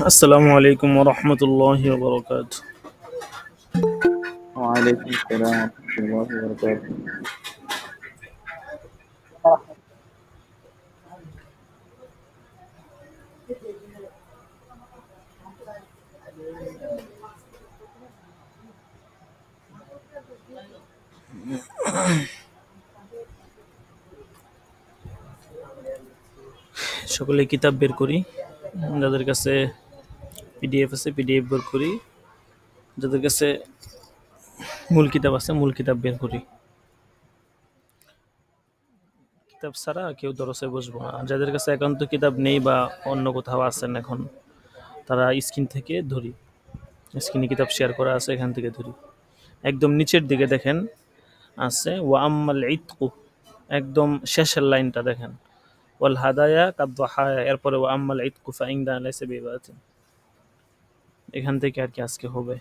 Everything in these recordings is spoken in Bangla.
আসসালামু আলাইকুম ওয়া রাহমাতুল্লাহি ওয়া বারাকাতুহু। وعليكم السلام ورحمة الله وبركاته. সকলে কিতাব বের করি, যাদের কাছে পিডিএফ আছে পিডিএফ বের করি, যাদের কাছে মূল কিতাব আছে মূল কিতাব বের করি। কিতাব ছাড়া কেউ দরসে বসবো না। যাদের কাছে একান্ত কিতাব নেই বা অন্য কোথাও আছেন এখন, তারা স্ক্রিন থেকে ধরি, স্ক্রিনে কিতাব শেয়ার করা আছে, এখান থেকে ধরি। একদম নিচের দিকে দেখেন আছে ওয়া আম্মাল ইতকু, একদম শেষের লাইনটা দেখেন, ওয়াল হাদায়া কাদ্দাহায়া, এরপরে ওয়া আম্মাল ইতকু ফাইনদানা লাইসা বিইবাদাতিন। এখান থেকে আর কি আজকে হবে।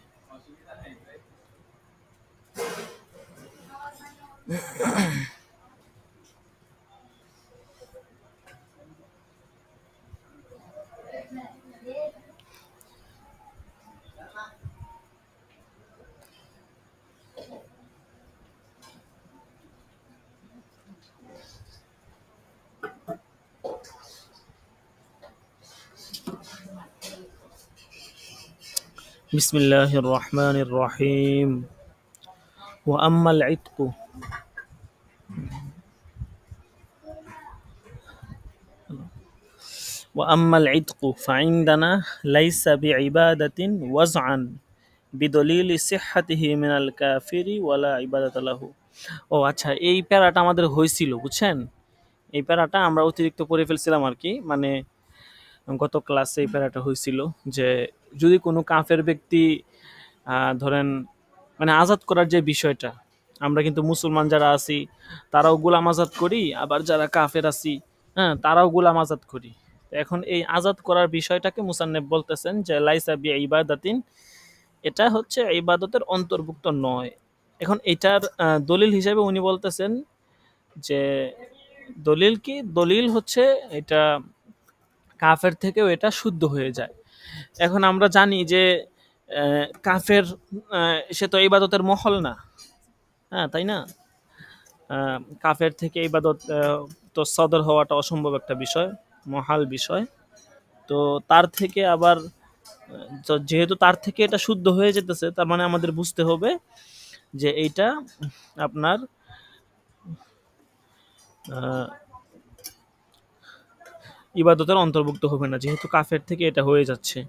বিসমিল্লাহির রহমানির রহিম। ওয়া আম্মাল ইতকু, وأما العتق فعندنا ليس بعبادة وزعا بدليل صحته من الكافر ولا عبادة له। ও আচ্ছা, এই প্যারাটা আমাদের হয়েছিল বুঝছেন, এই প্যারাটা আমরা অতিরিক্ত পড়ে ফেলছিলাম আর কি। মানে গত ক্লাসে এই প্যারাটা হয়েছিল যে যদি কোনো কাফের ব্যক্তি ধরেন মানে আজাদ করার যে বিষয়টা, আমরা কিন্তু মুসলমান যারা আছি তারাও গোলাম আজাদ করি, আবার যারা কাফের আছি হ্যাঁ তারাও গোলাম আজাদ করি। এখন এই আজাদ করার বিষয়টাকে মুসান্নেফ বলতেছেন যে লাইসা বি ইবাদাতিন, এটা হচ্ছে ইবাদতের অন্তর্ভুক্ত নয়। এখন এটার দলিল হিসেবে উনি বলতেছেন যে দলিল কি, দলিল হচ্ছে এটা কাফের থেকেও এটা শুদ্ধ হয়ে যায়। এখন আমরা জানি যে কাফের সে তো ইবাদতের মহল না, হ্যাঁ তাই না? কাফের থেকে ইবাদত তো সদর হওয়াটা অসম্ভব একটা বিষয়, মহাল বিষয়। তো তার থেকে আবার তো যেহেতু তার থেকে এটা শুদ্ধ হয়ে যেতেছে, তার মানে আমাদের বুঝতে হবে যে এইটা আপনার ইবাদতের অন্তর্ভুক্ত হবে না, যেহেতু কাফের থেকে এটা হয়ে যাচ্ছে।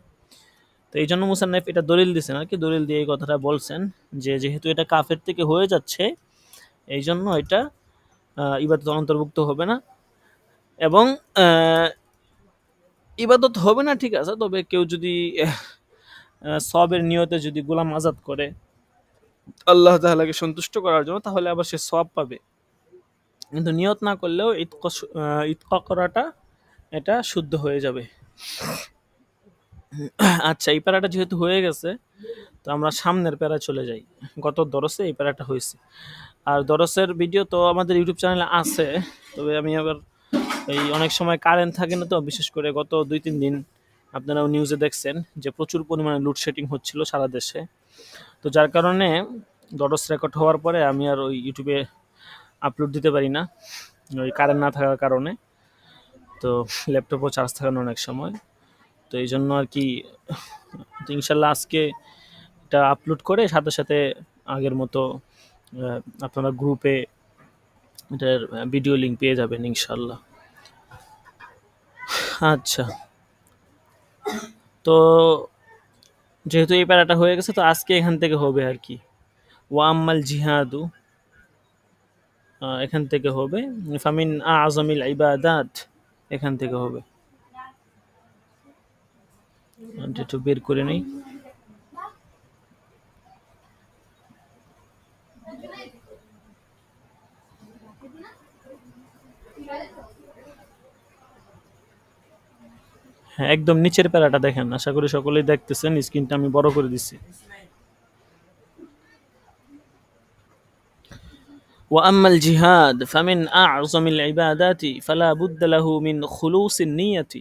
তো এই জন্য মুসান্নেফ এটা দলিল দিচ্ছেন আর কি, দলিল দিয়ে এই কথাটা বলছেন যে যেহেতু এটা কাফের থেকে হয়ে যাচ্ছে এই জন্য এটা ইবাদতের অন্তর্ভুক্ত হবে না। এবং ইবাদত হবে না ঠিক আছে, তবে কেউ যদি সবের নিয়তে যদি গোলাম আজাদ করে আল্লাহ তাআলাকে সন্তুষ্ট করার জন্য, তাহলে আবার সে সওয়াব পাবে। কিন্তু নিয়ত না করলেও ইতকা করাটা এটা শুদ্ধ হয়ে যাবে। আচ্ছা, এই প্যারাটা যেহেতু হয়ে গেছে তো আমরা সামনের প্যারা চলে যাই। গত দরসে এই প্যারাটা হয়েছে, আর দরসের ভিডিও তো আমাদের ইউটিউব চ্যানেলে আছে। তবে আমি আবার এই অনেক সময় কারেন্ট থাকে না, তো বিশেষ করে গত 2-3 দিন আপনারাও নিউজে দেখছেন যে প্রচুর পরিমাণে লোডশেডিং হচ্ছিল সারা দেশে। তো যার কারণে দরস রেকর্ড হওয়ার পরে আমি আর ওই ইউটিউবে আপলোড দিতে পারি না, ওই কারেন্ট না থাকার কারণে। তো ল্যাপটপও চার্জ থাকে না অনেক সময়, তো এই জন্য আর কি। তো ইনশাল্লাহ আজকে এটা আপলোড করে সাথে সাথে আগের মতো আপনারা গ্রুপে এটার ভিডিও লিঙ্ক পেয়ে যাবেন ইনশাল্লাহ। আচ্ছা, তো যেহেতু এই প্যারাটা হয়ে গেছে তো আজকে এখান থেকে হবে আর কি। ওয়াম্মাল জিহাদু, এখান থেকে হবে ফামিন আযমিল ইবাদাত, এখান থেকে হবে। একটু বের করে নেই। হ্যাঁ, একদম নিচের প্যারাটা দেখেন, আশা করি সকলেই দেখতেছেন, স্ক্রিনটা আমি বড় করে দিচ্ছি। وأما الجهاد فمن أعظم العبادات فلا بد له من خلوص النية।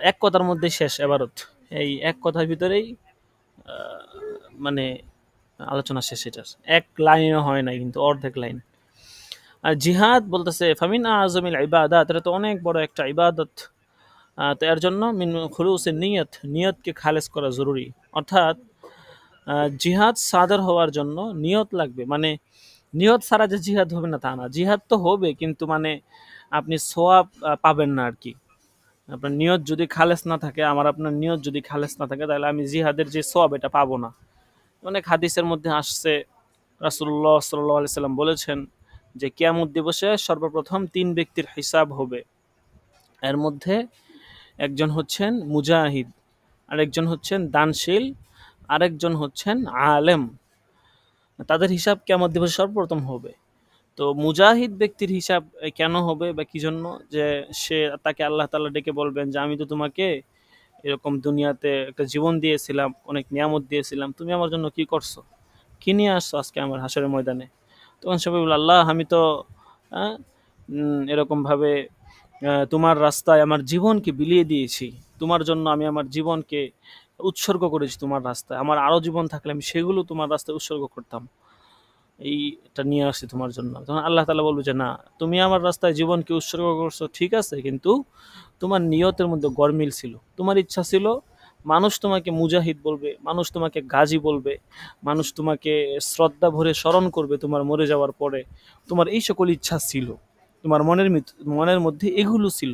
এক কথার মধ্যে শেষ এবারত, এই এক কথার ভিতরেই মানে আলোচনা শেষ। এটার এক লাইনও হয় নাই, কিন্তু অর্ধেক লাইন। আর জিহাদ বলতেছে ফামিন আযমিল ইবাদাত, এটা তো অনেক বড় একটা ইবাদত। তো এর জন্য মিন খুলুসের নিয়ত, নিয়তকে খালেস করা জরুরি। অর্থাৎ জিহাদ সাদর হওয়ার জন্য নিয়ত লাগবে। মানে নিয়ত ছাড়া যে জিহাদ হবে না তা না, জিহাদ তো হবে কিন্তু মানে আপনি সোয়াব পাবেন না আর কি। আপনার নিয়ত যদি খালেস না থাকে, আমার আপনার নিয়ত যদি খালেস না থাকে, তাহলে আমি জিহাদের যে সোয়াব এটা পাবো না। অনেক হাদিসের মধ্যে আসছে, রাসূলুল্লাহ সাল্লাল্লাহু আলাইহি সাল্লাম বলেছেন যে কিয়ামত দিবসে সর্বপ্রথম 3 ব্যক্তির হিসাব হবে। এর মধ্যে একজন হচ্ছেন মুজাহিদ, আরেকজন হচ্ছেন দানশীল, আরেকজন হচ্ছেন আলেম। তাদের হিসাব কিয়ামত দিবসে সর্বপ্রথম হবে। তো তো মুজাহিদ ব্যক্তির হিসাব কেন হবে বা কি জন্য, যে সে তাকে আল্লাহ তাআলা ডেকে বলবেন যে আমি তো তোমাকে এরকম দুনিয়াতে একটা জীবন দিয়েছিলাম, অনেক নিয়ামত দিয়েছিলাম, তুমি আমার জন্য কি করছো, কি নিয়ে আসছো আজকে আমার হাসরের ময়দানে? তখন সবাই বলল, আল্লাহ আমি তো আহ, এরকম ভাবে তোমার রাস্তায় আমার জীবনকে বিলিয়ে দিয়েছি, তোমার জন্য আমি আমার জীবনকে উৎসর্গ করেছি তোমার রাস্তায়, আমার আরো জীবন থাকলে আমি সেগুলো তোমার রাস্তায় উৎসর্গ করতাম, এইটা নিয়ে আসছি তোমার জন্য। তখন আল্লাহ তাআলা বলবে যে না, তুমি আমার রাস্তায় জীবনকে উৎসর্গ করছো ঠিক আছে, কিন্তু তোমার নিয়তের মধ্যে গরমিল ছিল, তোমার ইচ্ছা ছিল মানুষ তোমাকে মুজাহিদ বলবে, মানুষ তোমাকে গাজী বলবে, মানুষ তোমাকে শ্রদ্ধা ভরে স্মরণ করবে তোমার মরে যাওয়ার পরে, তোমার এই সকল ইচ্ছা ছিল, তোমার মনের মধ্যে এগুলো ছিল,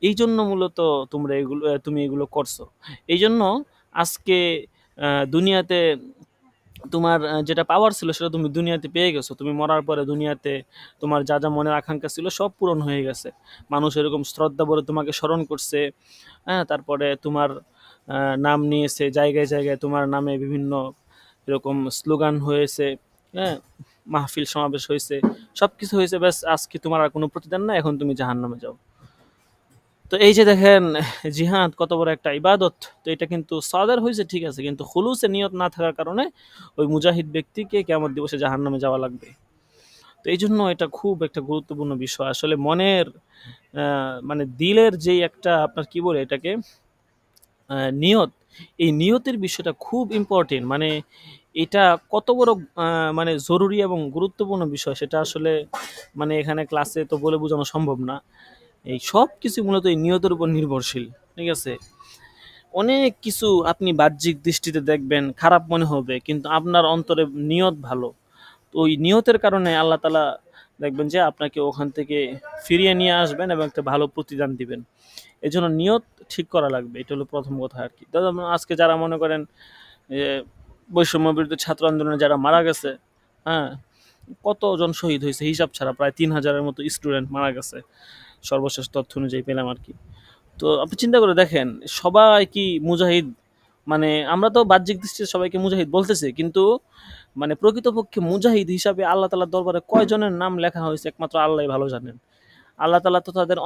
এই জন্য মূলত তোমরা এগুলো তুমি এগুলো করছো। এই জন্য আজকে দুনিয়াতে তোমার যেটা পাওয়ার ছিল সেটা তুমি দুনিয়াতে পেয়ে গেছো, তুমি মরার পরে দুনিয়াতে তোমার যা যা মনের আকাঙ্ক্ষা ছিল সব পূরণ হয়ে গেছে, মানুষ এরকম শ্রদ্ধা ভরে তোমাকে স্মরণ করছে। হ্যাঁ, তারপরে তোমার নাম নিয়েছে, জায়গায় জায়গায় তোমার নামে বিভিন্ন এরকম স্লোগান হয়েছে, হ্যাঁ, মাহফিল সমাবেশ হয়েছে, সব কিছু হয়েছে, ব্যাস আজকে তোমার আর কোনো প্রতিদান না, এখন তুমি জাহান্নামে যাও। তো এই যে দেখেন জিহাদ কত বড় একটা ইবাদত, তো এটা কিন্তু সাদার হয়েছে ঠিক আছে, কিন্তু খুলুসে নিয়ত না থাকার কারণে ওই মুজাহিদ ব্যক্তিকে কিয়ামত দিবসে জাহান্নামে যাওয়া লাগবে। তো এই জন্য এটা খুব একটা গুরুত্বপূর্ণ বিষয় আসলে, মনের মানে দিলের যেই একটা আপনার কি বলে এটাকে নিয়ত, এই নিয়তের বিষয়টা খুব ইম্পর্টেন্ট, মানে এটা কত বড় মানে জরুরি এবং গুরুত্বপূর্ণ বিষয় সেটা আসলে মানে এখানে ক্লাসে তো বলে বোঝানো সম্ভব না। এই সব কিছু মূলত এই নিয়তের উপর নির্ভরশীল, ঠিক আছে? অনেক কিছু আপনি বাহ্যিক দৃষ্টিতে দেখবেন খারাপ মনে হবে, কিন্তু আপনার অন্তরে নিয়ত ভালো, তো ওই নিয়তের কারণে আল্লাহ তাআলা দেখবেন যে আপনাকে ওখান থেকে ফিরিয়ে নিয়ে আসবেন এবং একটা ভালো প্রতিদান দিবেন। এই জন্য নিয়ত ঠিক করা লাগবে, এটা হলো প্রথম কথা আর কি। দাদা আজকে যারা মনে করেন যে বৈষম্য বিরোধী ছাত্র আন্দোলনে যারা মারা গেছে, হ্যাঁ, কতজন শহীদ হয়েছে হিসাব ছাড়া, প্রায় ৩,০০০-এর মতো স্টুডেন্ট মারা গেছে সর্বশেষ তথ্য অনুযায়ী পেলাম আর কি। তো আপনি চিন্তা করে দেখেন সবাই কি মুজাহিদ, মানে আমরা তো বাহ্যিক দৃষ্টিতে সবাইকে মুজাহিদ বলতেছি, কিন্তু মানে প্রকৃতপক্ষে মুজাহিদ হিসাবে আল্লাহ তাআলার দরবারে কয়জনের নাম লেখা হয়েছে একমাত্র আল্লাহই ভালো জানেন। আল্লাহ তাআলা তো তাদের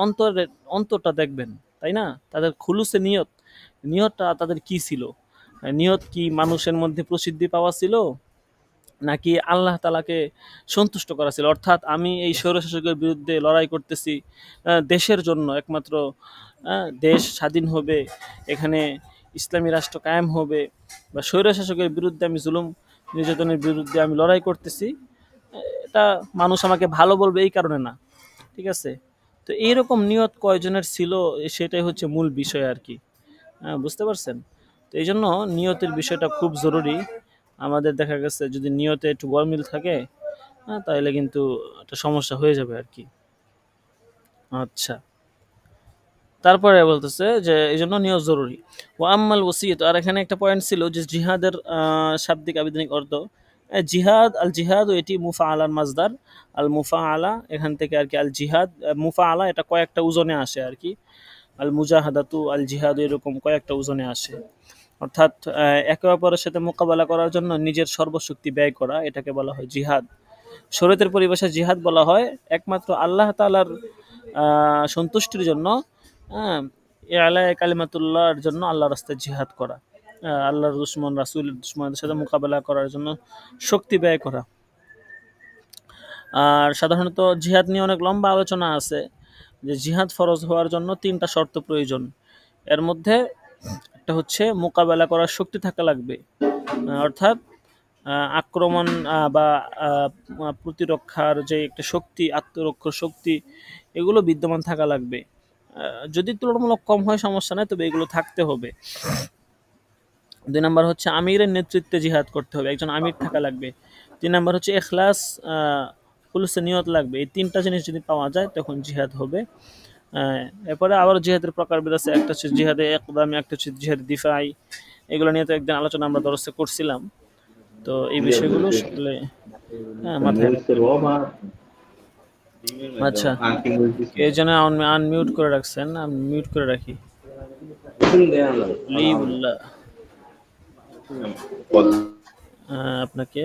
অন্তরটা দেখবেন, তাই না? তাদের খুলুসে নিয়তটা তাদের কি ছিল, নিয়ত কি মানুষের মধ্যে প্রসিদ্ধি পাওয়া ছিল, নাকি আল্লাহ তাআলাকে সন্তুষ্ট করা ছিল, অর্থাৎ আমি এই স্বৈরশাসকের বিরুদ্ধে লড়াই করতেছি দেশের জন্য একমাত্র, দেশ স্বাধীন হবে, এখানে ইসলামী রাষ্ট্র কায়েম হবে, বা স্বৈরশাসকের বিরুদ্ধে আমি জুলুম নির্যাতনের বিরুদ্ধে আমি লড়াই করতেছি, এটা মানুষ আমাকে ভালো বলবে এই কারণে না, ঠিক আছে? তো এইরকম নিয়ত কয়জনের ছিল সেটাই হচ্ছে মূল বিষয় আর কি। বুঝতে পারছেন? তো এই জন্য নিয়তের বিষয়টা খুব জরুরি। আমাদের দেখা গেছে যদি নিয়তে একটু গরমিল থাকে, তাহলে কিন্তু একটা সমস্যা হয়ে যাবে আর কি। আচ্ছা, তারপরে বলতেছে যে এই জন্য নিয়ত জরুরি। ও আম্মাল ওসিয়ত, আর এখানে একটা পয়েন্ট ছিল যে জিহাদের শাব্দিক আবিধানিক অর্থ, জিহাদ আল জিহাদ, এটি মুফা আলার মাজদার, আল মুফা আলা এখান থেকে আর কি, আল জিহাদ মুফা আলা এটা কয়েকটা ওজনে আসে আর কি, আল মুজাহাদাতু আল জিহাদ এরকম কয়েকটা ওজনে আসে, অর্থাৎ একে অপরের সাথে মোকাবেলা করার জন্য নিজের সর্বশক্তি ব্যয় করা, এটাকে বলা হয় জিহাদ। শরীয়তের পরিভাষায় জিহাদ বলা হয় একমাত্র আল্লাহ তাআলার সন্তুষ্টির জন্য, হ্যাঁ, আলায় কালিমাতুল্লাহর জন্য আল্লাহর রাস্তায় জিহাদ করা, আল্লাহর দুশমন রাসূলের দুশমনদের সাথে মোকাবেলা করার জন্য শক্তি ব্যয় করা। আর সাধারণত জিহাদ নিয়ে অনেক লম্বা আলোচনা আছে, যে জিহাদ ফরজ হওয়ার জন্য ৩টা শর্ত প্রয়োজন। এর মধ্যে একটা হচ্ছে মোকাবেলা করার শক্তি থাকা লাগবে, অর্থাৎ আক্রমণ বা প্রতিরক্ষার যে একটা শক্তি, আত্মরক্ষার শক্তি, এগুলো বিদ্যমান থাকা লাগবে। যদি তুলনামূলক কম হয় সমস্যা নেই, তবে এগুলো থাকতে হবে। ২ নাম্বার হচ্ছে আমিরের নেতৃত্বে জিহাদ করতে হবে, একজন আমির থাকা লাগবে। ৩ নাম্বার হচ্ছে ইখলাস, খুলুসে নিয়ত লাগবে। এই ৩টা জিনিস যদি পাওয়া যায় তখন জিহাদ হবে। এরপরে আবার জিহাদের প্রকারভেদ আছে, একটা হচ্ছে জিহাদে ইকদামি, একটা হচ্ছে জিহাদে দিফাই। এগুলো নিয়ে তো একদিন আলোচনা আমরা দরসে করছিলাম। তো এই বিষয়গুলো আসলে মাথায় রাখতে হবে। আচ্ছা, এই জন্য আনমিউট করে রাখছেন, আমি মিউট করে রাখি। লিবুল্লাহ, আপনাকে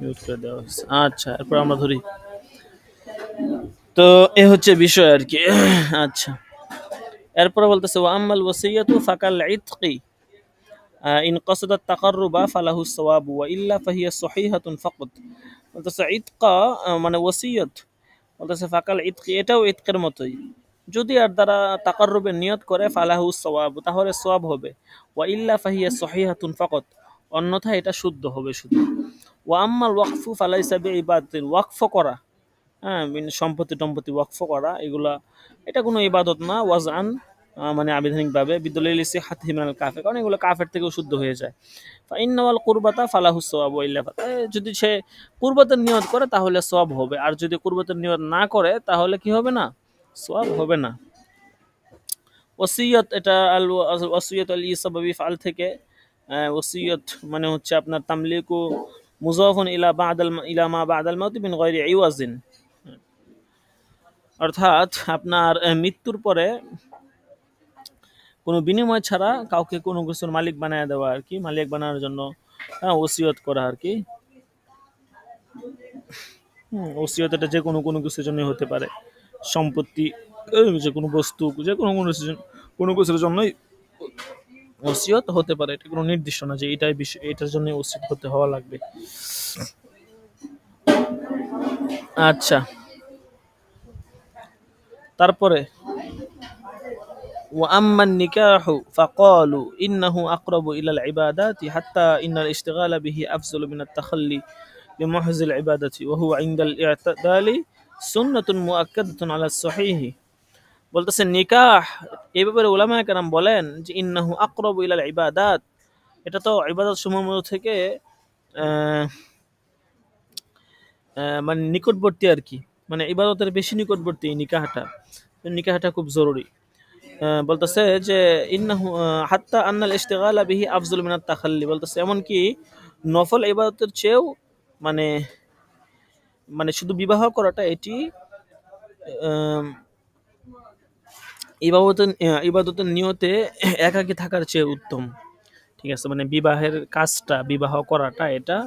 মিউট করে দেওয়া হয়েছে। আচ্ছা, এরপর আমরা ধরি। তো এ হচ্ছে বিষয় আর কি। আচ্ছা, এরপরে বলতেছে ওয়া আম্মাল ওয়াসিয়াতু ফাকাল ইতকি ইন কাসাদাত তাকাররুবা ফালাহু সওয়াবু ওয়া ইল্লা ফাহিয়া সহিহাতুন ফাকাত। বলতেছে ইতকা মানে ওয়াসিয়ত, বলতেছে ফাকাল ইতকি, এটাও ইতকের মতোই। যদি আর দ্বারা তাকাররুবের নিয়ত করে ফালাহু সওয়াব, তাহলে সওয়াব হবে। ওয়া ইল্লা ফাহিয়া সহিহাতুন ফাকাত, অন্যথায় এটা শুদ্ধ হবে শুধু। ওয়া আম্মাল ওয়াকফু ফালাইসা বিইবাদাতিন, ওয়াকফ করা, হ্যাঁ, সম্পত্তি টম্পত্তি ওয়াকফ করা, এগুলা এটা কোনো ইবাদত না। ওয়াজআন মানে আবিধানিকভাবে বিদলিল সিহাতিহি মিনাল কাফির, কারণ এগুলো কাফের থেকেও শুদ্ধ হয়ে যায়। ফাইন্নাওয়াল কুরবাতা ফালাহু সওয়াব ওয়া ইল্লা যদি সে কুরবাতের নিয়ত করে তাহলে সওয়াব হবে, আর যদি কুরবাতের নিয়ত না করে তাহলে কি হবে না? সওয়াব হবে না। ওসিয়ত, এটা আল ওসিয়ত আল ইসাবাবি ফাল থেকে, ওসিয়ত মানে হচ্ছে আপনার তামলিকু মুজাফুন ইলা বাদাল ইলা মা বাদাল মাউত মিন গায়রি ইওয়াজিন, অর্থাৎ আপনার মৃত্যুর পরে কোনো বিনিময় ছাড়া কাউকে কোনো কিছুর মালিক বানায় দেওয়া আর কি, মালিক বানানোর জন্য ওসিয়ত করা আর কি। ওসিয়ত এটা যে কোনো কোনো কিছুর জন্য হতে পারে, সম্পত্তি, যে কোনো বস্তু, যে কোনো কোনো কিছুর জন্যই ওসিয়ত হতে পারে। এটা কোনো নির্দিষ্ট না যে এটাই বিষয়, এটার জন্য ওসিয়ত হতে হওয়া লাগবে। আচ্ছা, তারপরে وأما النكاح فقالوا إنه أقرب إلى العبادات حتى إن الاشتغال به أفضل من التخلي لمحز العبادة وهو عند الاعتدال سنة مؤكدة على الصحيح। বলতেছে নিকাহ, এই ব্যাপারে উলামায়ে কেরাম বলেন যে ইন্নাহু আকরাবু ইলাল ইবাদাত, এটা তো ইবাদত সমূহ থেকে আহ, মানে নিকটবর্তী আর কি, মানে ইবাদতের বেশি নিকটবর্তী এই নিকাহটা। নিকাহটা খুব জরুরি। বলতেছে যে ইন্নাহু হাত্তা আন্নাল ইশতিগালা বিহি আফজল মিনাত তাখাল্লি, বলতেছে এমন কি নফল ইবাদতের চেয়েও মানে মানে শুধু বিবাহ করাটা এটি ইবাদতের ইবাদতের নিয়তে একাকী থাকার চেয়ে উত্তম। ঠিক আছে, মানে বিবাহের কাজটা, বিবাহ করাটা এটা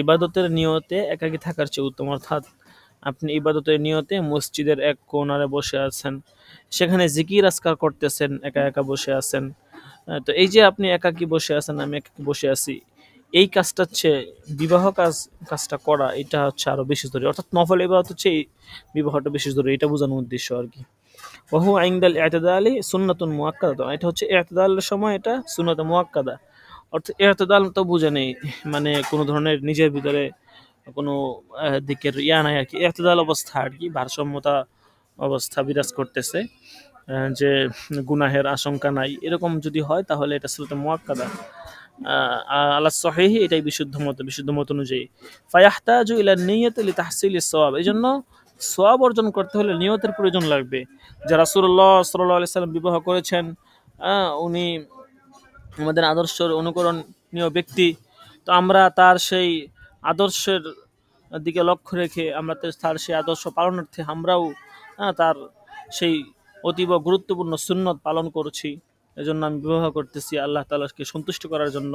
ইবাদতের নিয়তে একাকী থাকার চেয়ে উত্তম। অর্থাৎ আপনি ইবাদতের নিয়তে মসজিদের এক কোণারে বসে আছেন, সেখানে জিকির আজকার করতেছেন, একা একা বসে আছেন। তো এই যে আপনি একাকী বসে আছেন, আমি একাকী বসে আছি, এই কাজটা হচ্ছে বিবাহ কাজটা করা, এটা হচ্ছে আরো বেশি জরুরি। অর্থাৎ নফল ইবাদত হচ্ছে এই বিবাহটা বেশি জরুরি, এটা বোঝানোর উদ্দেশ্য আর কি। ওহু আইন্দাল ইআতিদালি সুন্নাতুন মুআক্কাদা, এটা হচ্ছে ইআতিদালের সময় এটা সুন্নাত মুআক্কাদা। অর্থাৎ ইআতিদাল তো বুঝে নেই, মানে কোনো ধরনের নিজের ভিতরে কোনো দিকের ইয়া নাই আর কি, ইআতিদাল অবস্থা আর কি, ভারসাম্যতা অবস্থা বিরাজ করতেছে, যে গুনাহের আশঙ্কা নাই, এরকম যদি হয় তাহলে এটা সুন্নাত মুআক্কাদা। আলা সহিহি, এটাই বিশুদ্ধ মত, বিশুদ্ধ মত অনুযায়ী। ফায়াহতাজু ইলা নিয়্যাতি লিতাহসিলিস সওয়াব, এইজন্য সওয়াব অর্জন করতে হলে নিয়তের প্রয়োজন লাগবে। যে রাসূলুল্লাহ সাল্লাল্লাহু আলাইহি সাল্লাম বিবাহ করেছেন, উনি আমাদের আদর্শের অনুকরণীয় ব্যক্তি, তো আমরা তার সেই আদর্শের দিকে লক্ষ্য রেখে আমরা তার সেই আদর্শ পালনার্থে আমরাও তার সেই অতীব গুরুত্বপূর্ণ সুন্নত পালন করছি। এজন্য আমি বিবাহ করতেছি আল্লাহ তাআলাকে সন্তুষ্ট করার জন্য,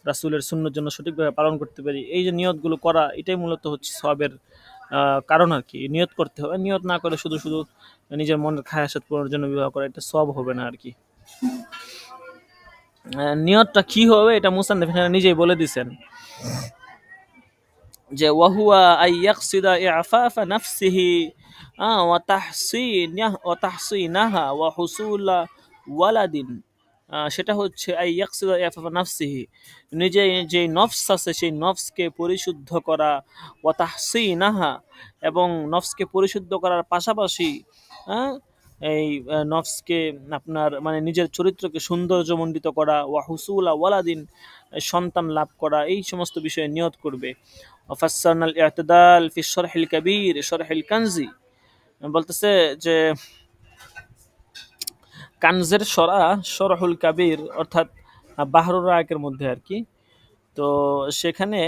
রাসূলের সুন্নার জন্য সঠিকভাবে পালন করতে পারি, এই যে নিয়তগুলো করা, এটাই মূলত হচ্ছে সওয়াবের কারণ আর কি। নিয়ত করতে হবে, নিয়ত না করে শুধু শুধু নিজের মনের খায়াসাত পূরণের জন্য বিবাহ করা, এটা সওয়াব হবে না আর কি। নিয়তটা কি হবে এটা মুসান্নিফ এখানে নিজেই বলে দিয়েছেন যে ওয়াহুয়া আইয়াকসিদা ইআফাফা নাফসিহি ওয়া তাহসিনাহা ওয়া হুসুলা ওয়ালাদিন, সেটা হচ্ছে আইয়াকসিদা ইআফাফা নাফসিহি, নিজে যে নফস আছে সেই নফসকে পরিশুদ্ধ করা, ওয়া তাহসিনাহা, এবং নফসকে পরিশুদ্ধ করার পাশাপাশি এই নফসকে আপনার মানে নিজের চরিত্রকে সৌন্দর্যমণ্ডিত করা, ওয়া হুসুলা ওয়ালাদিন, সন্তান লাভ করা, এই সমস্ত বিষয়ে নিয়ত করবে। ওয়াফাসসারনাল ইআতিদাল ফি শরহিল কাবীর শরহিল কানজি, বলতেছে যে কানজের শরহুল কাবীর অর্থাৎ বাহরুর রায়কের মধ্যে আর কি। তো সেখানে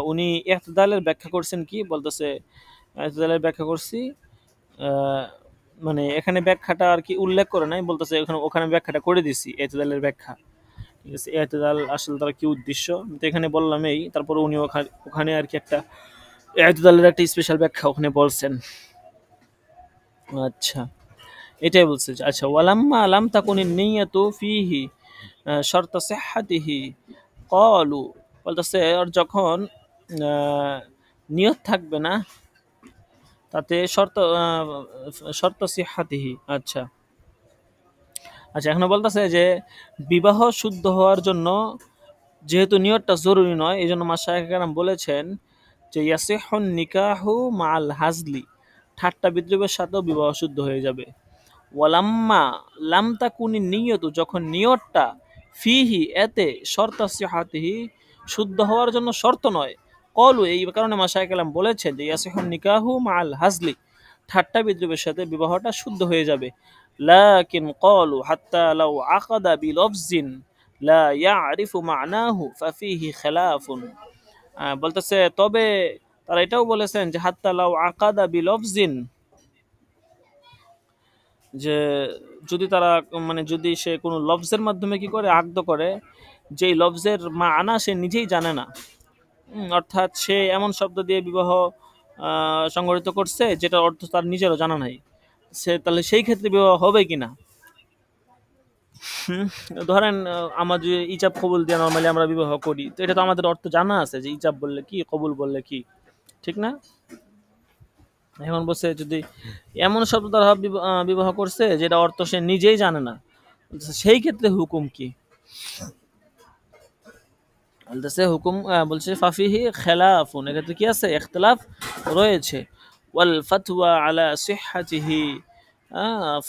উনি ইআতিদালের ব্যাখ্যা করছেন কি, বলতেছে ইআতিদালের ব্যাখ্যা করছি, মানে এখানে ব্যাখ্যাটা আর কি উল্লেখ করে নাই, বলতেছে ওখানে ব্যাখ্যাটা করে দিছি ইআতিদালের ব্যাখ্যা। ঠিক আছে, ইআতিদাল আসলে তার কি উদ্দেশ্য তো এখানে বললাম এই, তারপরে উনি ওখানে আর কি একটা ইতিদালের একটা স্পেশাল ব্যাখ্যা ওখানে বলছেন। আচ্ছা, এটাই বলছে যে, আচ্ছা, ওয়ালাম্মা লাম তাকুনিন নিয়্যাতু ফিহি শর্ত সিহ্হাতিহি ক্বালু, বলতেছে আর যখন নিয়ত থাকবে না তাতে শর্ত সিহ্হাতিহি। আচ্ছা আচ্ছা, এখানে বলতেছে যে বিবাহ শুদ্ধ হওয়ার জন্য যেহেতু নিয়তটা জরুরি নয়, এই জন্য মাশায়েখ কেরাম বলেছেন যে ইয়াসিহুন নিকাহু মাআল হাজলি, ঠাট্টা বিদ্রুপের সাথেও বিবাহ শুদ্ধ হয়ে যাবে। ওয়ালাম্মা লাম তাকুনি নিয়তু, যখন নিয়তটা ফিহি এতে শর্ত সিহাতিহি, শুদ্ধ হওয়ার জন্য শর্ত নয়, কলু, এই কারণে মাশায়েখ কেরাম বলেছেন যে ইয়াসিহুন নিকাহু মাআল হাজলি, ঠাট্টা বিদ্রুপের সাথে বিবাহটা শুদ্ধ হয়ে যাবে। লাকিন কলু হাত্তা লাউ আকাদা বিলফজিন লা ইয়ারিফু মা'নাহু ফাফিহি খিলাফুন। বলতেছে তবে তারা এটাও বলেছেন যে হাত্তা লাউ আকাদা বিলফজিন, যে যদি তারা মানে যদি সে কোনো লফজের মাধ্যমে কি করে আকদ করে, যেই লফজের মানা সে নিজেই জানে না, অর্থাৎ সে এমন শব্দ দিয়ে বিবাহ সংগঠিত করছে যেটা অর্থ তার নিজেরও জানা নাই, সে তাহলে সেই ক্ষেত্রে বিবাহ হবে কিনা। ধরেন আমার যে ইজাব কবুল দিয়ে নর্মালি আমরা বিবাহ করি, তো এটা তো আমাদের অর্থ জানা আছে যে ইজাব বললে কি, কবুল বললে কি, ঠিক না? এখন বলছে যদি এমন শব্দ দ্বারা বিবাহ করছে যেটা অর্থ সে নিজেই জানে না, সেই ক্ষেত্রে হুকুম কি? বলতেছে হুকুম বলছে ফাফিহি খেলাফুন, এক্ষেত্রে কি আছে, ইখতিলাফ রয়েছে। ওয়াল ফাতওয়া আলা সিহহাতিহি,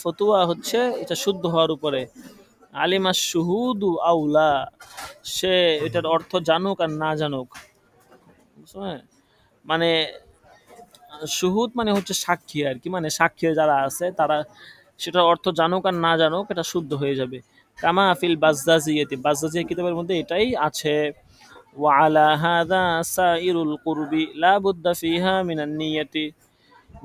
ফতোয়া হচ্ছে এটা শুদ্ধ হওয়ার উপরে। আলিমা শুহুদু আউলা, সে এটার অর্থ জানুক আর না জানুক, বুঝছেন? মানে শুহুদ মানে হচ্ছে সাক্ষী আর কি, মানে সাক্ষী যারা আছে তারা সেটার অর্থ জানুক আর না জানুক, এটা শুদ্ধ হয়ে যাবে। কামা ফিল বাজ্জাজিয়াতি, বাজ্জাজিয়া কিতাবের মধ্যে এটাই আছে। وعلى هذا سائر القرب لا بد فيها من النية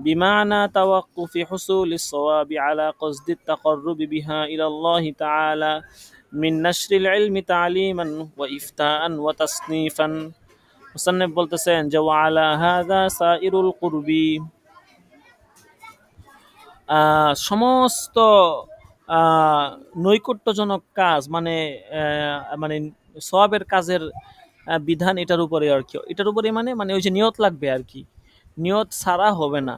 بمعنى توقف حصول الصواب على قصد التقرب بها إلى الله تعالى من نشر العلم تعليما وإفتاء وتصنيفا। মুসান্নিফ বলতেছেন যে ওয়ালা হাযা সাইরুল কুরবি, সমস্ত নৈকট্যজনক কাজ, মানে মানে সওয়াবের কাজের বিধান এটার উপরে আর কি, এটার উপরে মানে মানে ওই যে নিয়ত লাগবে আর কি, নিয়ত ছাড়া হবে না।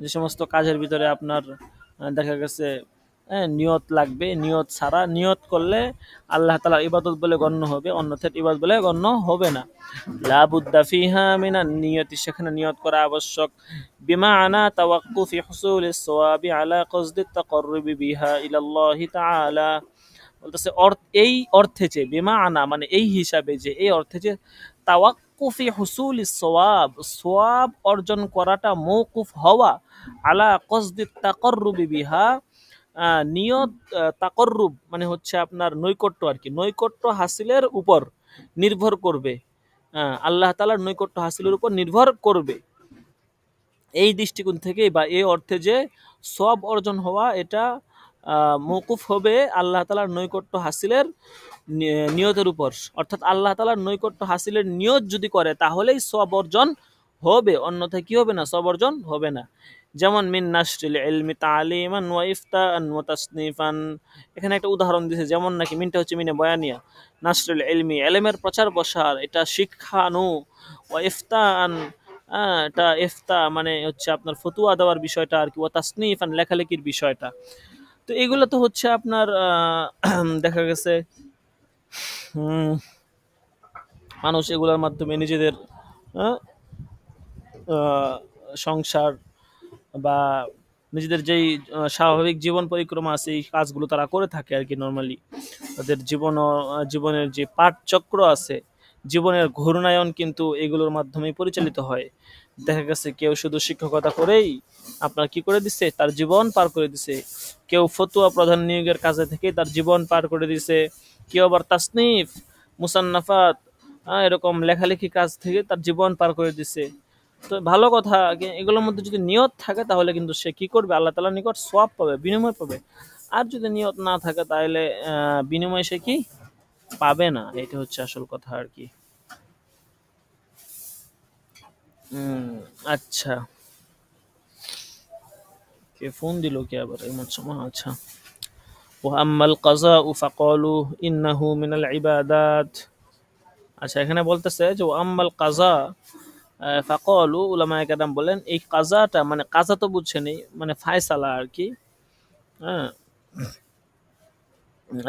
যে সমস্ত কাজের ভিতরে আপনার দেখা গেছে নিয়ত লাগবে, নিয়ত ছাড়া, নিয়ত করলে আল্লাহ তাআলার ইবাদত বলে গণ্য হবে, অন্যথায় ইবাদত বলে গণ্য হবে না। লা বুদ্দা ফিহা মিনান নিয়তি, সেখানে নিয়ত করা আবশ্যক। বিমাআনা তাওয়াক্কুফি হুসুলিস সওয়াবি আলা কসদিত তাকাররুবি বিহা ইলাল্লাহি তাআলা, বলতেছে এই অর্থে যে বিমাআনা মানে এই হিসাবে, যে এই অর্থে যে তাওয়াক্কুফি হুসুলিস সওয়াব, সওয়াব অর্জন করাটা মওকুফ হওয়া, আলা কসদিত তাকাররুবি বিহা, নিয়ত তাকর্রুব মানে হচ্ছে আপনার নৈকট্য আর কি, নৈকট্য হাসিলের উপর নির্ভর করবে, আল্লাহ তাআলার নৈকট্য হাসিলের উপর নির্ভর করবে। এই দৃষ্টিকোণ থেকে বা এই অর্থে যে সওয়াব অর্জন হওয়া এটা মওকুফ হবে আল্লাহ তাআলার নৈকট্য হাসিলের নিয়তের উপর, অর্থাৎ আল্লাহ তাআলার নৈকট্য হাসিলের নিয়ত যদি করে তাহলেই সওয়াব অর্জন হবে, অন্যথায় কি হবে না, সওয়াব অর্জন হবে না। যেমন মিন নাশরিল ইলমি তালিমান ওয়া ইফতাআন ওয়া তাসনিফান, এখানে একটা উদাহরণ দিয়েছে, যেমন নাকি মিনটা হচ্ছে মিনে বয়ানিয়া, নাশরিল ইলমি ইলমের প্রচার প্রসার, এটা শিক্ষানু, ওয়া ইফতাআন এটা ইফতা মানে হচ্ছে আপনার ফতুয়া দেওয়ার বিষয়টা আর কি, ওয়া তাসনিফান লেখালেখির বিষয়টা। তো এগুলো তো হচ্ছে আপনার দেখা গেছে মানুষ এগুলোর মাধ্যমে নিজেদের সংসার বা নিজেদের যেই স্বাভাবিক জীবন পরিক্রমা আছে এই কাজগুলো তারা করে থাকে আর কি। নর্মালি তাদের জীবনের যে পাঠচক্র আছে, জীবনের ঘূর্ণায়ন কিন্তু এগুলোর মাধ্যমে পরিচালিত হয়। দেখা গেছে কেউ শুধু শিক্ষকতা করেই আপনার কি করে দিচ্ছে, তার জীবন পার করে দিছে। কেউ ফতুয়া প্রধান নিয়োগের কাজে থেকে তার জীবন পার করে দিছে। কেউ আবার তাসনিফ, মুসান্নাফাত, এরকম লেখালেখি কাজ থেকে তার জীবন পার করে দিছে। তো ভালো কথা, এগুলোর মধ্যে যদি নিয়ত থাকে তাহলে কিন্তু সে কি করবে, আল্লাহ তাআলার নিকট সওয়াব পাবে, বিনিময় পাবে। আর যদি নিয়ত না থাকে তাহলে বিনিময় সে কি পাবে না। এটা হচ্ছে আসল কথা আর কি। উম, আচ্ছা, কে ফোন দিল কে আবার এমন সময়? আচ্ছা, ওয়াম্মাল কাযাউ ফাকালু ইন্নাহু মিনাল ইবাদাত। আচ্ছা, এখানে বলতেছে যে ওয়াম্মাল কাযা, ফাকালু উলামায়ে কেরাম বলেন এই কাযাটা মানে কাযা তো বুঝছেনই, মানে ফায়সালা আর কি। হ্যাঁ,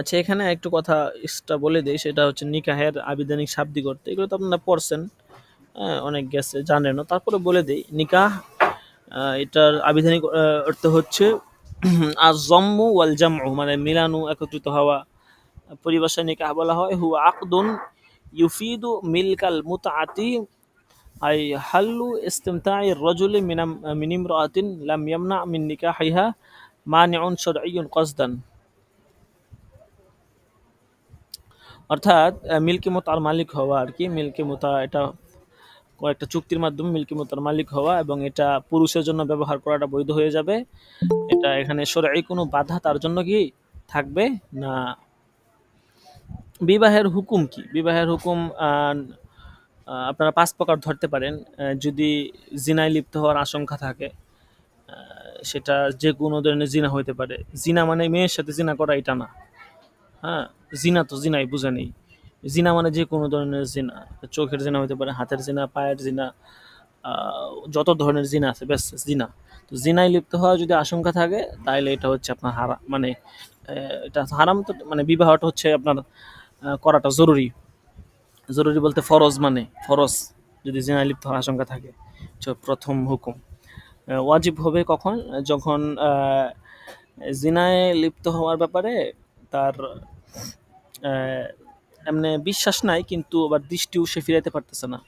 আচ্ছা, এখানে একটু কথা এক্সট্রা বলে দেই, সেটা হচ্ছে নিকাহের আবিধানিক শাব্দিক অর্থ এগুলো তো আপনারা পড়ছেন, হ্যাঁ, অনেক গেছে জানেনও, তারপরে বলে দেই নিকাহ এটার আবিধানিক অর্থ হচ্ছে আর জম্মু ওয়াল জামউ মানে মিলানো, একত্রিত হওয়া। পরিভাষায় নিকাহ বলা হয় হুয়া আকদুন ইউফিদু মিলকাল মুতআতি আই হাল্লু ইস্তিমতা'i রাজুলি মিন ইমরাআতিন লাম ইয়ামনা মিন নিকাহিহা মানিউন শারঈয়ুন কসদান। অর্থাৎ মিল্কি মুতার মালিক হওয়া আর কি। মিল্কি মুতা এটা কয়েকটা চুক্তির মাধ্যমে মিল্কি মুতার মালিক হওয়া, এবং এটা পুরুষের জন্য ব্যবহার করাটা বৈধ হয়ে যাবে। এটা এখানে শরঈ কোনো বাধা তার জন্য কি থাকবে না। বিবাহের হুকুম কি? বিবাহের হুকুম আপনারা ৫ প্রকার ধরতে পারেন। যদি জিনায় লিপ্ত হওয়ার আশঙ্কা থাকে, সেটা যে কোনো ধরনের জিনা হইতে পারে। জিনা মানে মেয়ের সাথে জিনা করা এটা না। হ্যাঁ, জিনা তো জিনাই বুঝে নেই। জিনা মানে যে কোনো ধরনের জিনা, চোখের জিনা হতে পারে, হাতের জিনা, পায়ের জিনা, যত ধরনের জিনা আছে ব্যাস জিনা। তো জিনায় লিপ্ত হওয়ার যদি আশঙ্কা থাকে তাহলে এটা হচ্ছে আপনার হারাম, মানে এটা হারাম। তো মানে বিবাহটা হচ্ছে আপনার করাটা জরুরি। জরুরি বলতে ফরজ, মানে ফরজ যদি জিনায় লিপ্ত হওয়ার আশঙ্কা থাকে। প্রথম হুকুম ওয়াজিব হবে কখন? যখন জিনায় লিপ্ত হওয়ার ব্যাপারে তার এমনি বিশ্বাস নাই, কিন্তু আবার দৃষ্টিও সে ফিরাইতে পারতেছে না।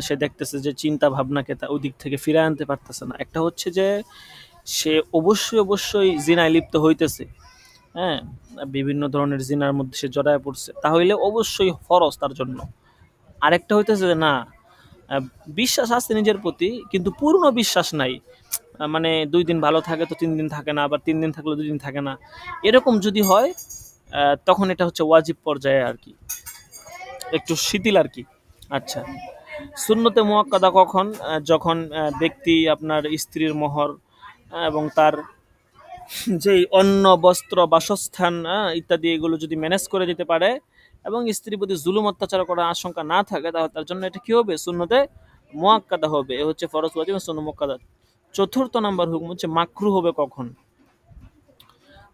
সে দেখতেছে যে চিন্তা ভাবনাকে তা ওই দিক থেকে ফিরায় আনতে পারতেছে না। একটা হচ্ছে যে সে অবশ্যই অবশ্যই জিনায় লিপ্ত হইতেছে, হ্যাঁ, বিভিন্ন ধরনের জিনার মধ্যে সে জড়ায় পড়ছে, তাহলে অবশ্যই ফরজ তার জন্য। আরেকটা হইতেছে যে না, আহ, বিশ্বাস আছে নিজের প্রতি কিন্তু পূর্ণ বিশ্বাস নাই। মানে ২ দিন ভালো থাকে তো ৩ দিন থাকে না, আবার ৩ দিন থাকলে ২ দিন থাকে না, এরকম যদি হয় তখন এটা হচ্ছে ওয়াজিব পর্যায়ে আর কি, একটু শিথিল আর কি। আচ্ছা, সুন্নতে মুয়াক্কাদা কখন? যখন ব্যক্তি আপনার স্ত্রীর মোহর এবং তার যেই অন্ন, বস্ত্র, বাসস্থান ইত্যাদি এগুলো যদি ম্যানেজ করে দিতে পারে এবং স্ত্রীর প্রতি জুলুম অত্যাচার করার আশঙ্কা না থাকে, তাহলে তার জন্য এটা কি হবে? সুন্নতে মুয়াক্কাদা হবে। এ হচ্ছে ফরজ, ওয়াজিব, সুন্নাত মুয়াক্কাদা। চতুর্থ নাম্বার হুকুম হচ্ছে মাকরু হবে কখন?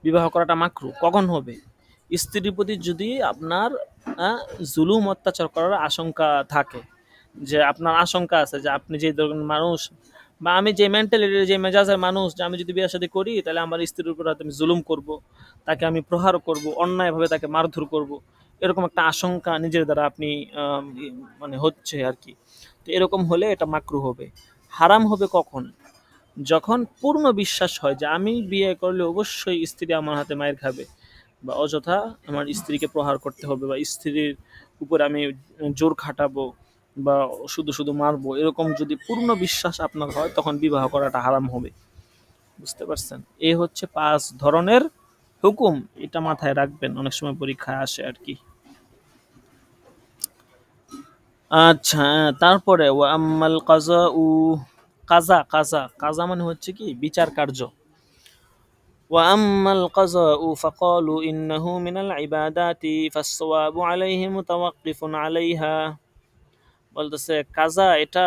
বিবাহ করাটা মাকরু কখন হবে? স্ত্রীর প্রতি যদি আপনার জুলুম অত্যাচার করার আশঙ্কা থাকে, যে আপনার আশঙ্কা আছে যে আপনি যে ধরনের মানুষ বা আমি যে মেন্টালিটির যে মেজাজের মানুষ, যে আমি যদি বিয়ে শাদী করি তাহলে আমার স্ত্রীর উপর হয়তো আমি জুলুম করব, তাকে আমি প্রহার করব, অন্যায়ভাবে তাকে মারধর করব, এরকম একটা আশঙ্কা নিজের দ্বারা আপনি মানে হচ্ছে আর কি। তো এরকম হলে এটা মাকরু হবে। হারাম হবে কখন? যখন পূর্ণ বিশ্বাস হয় যে আমি বিয়ে করলে অবশ্যই স্ত্রী আমার হাতে মায়ের খাবে, বা অযথা আমার স্ত্রীকে প্রহার করতে হবে, বা স্ত্রীর উপর আমি জোর খাটাবো, বা শুধু শুধু মারবো, এরকম যদি পূর্ণ বিশ্বাস আপনার হয় তখন বিবাহ করাটা হারাম হবে। বুঝতে পারছেন? এই হচ্ছে ৫ ধরনের হুকুম। এটা মাথায় রাখবেন, অনেক সময় পরীক্ষায় আসে আর কি। আচ্ছা, তারপরে ওয়া আম্মাল কাজা উ, কাজা কাজা কাজা মানে হচ্ছে কি বিচার কার্য। وأما القضاء فقالوا إنه من العبادات فالصواب عليه متوقف عليها। বলতেছে কাজা এটা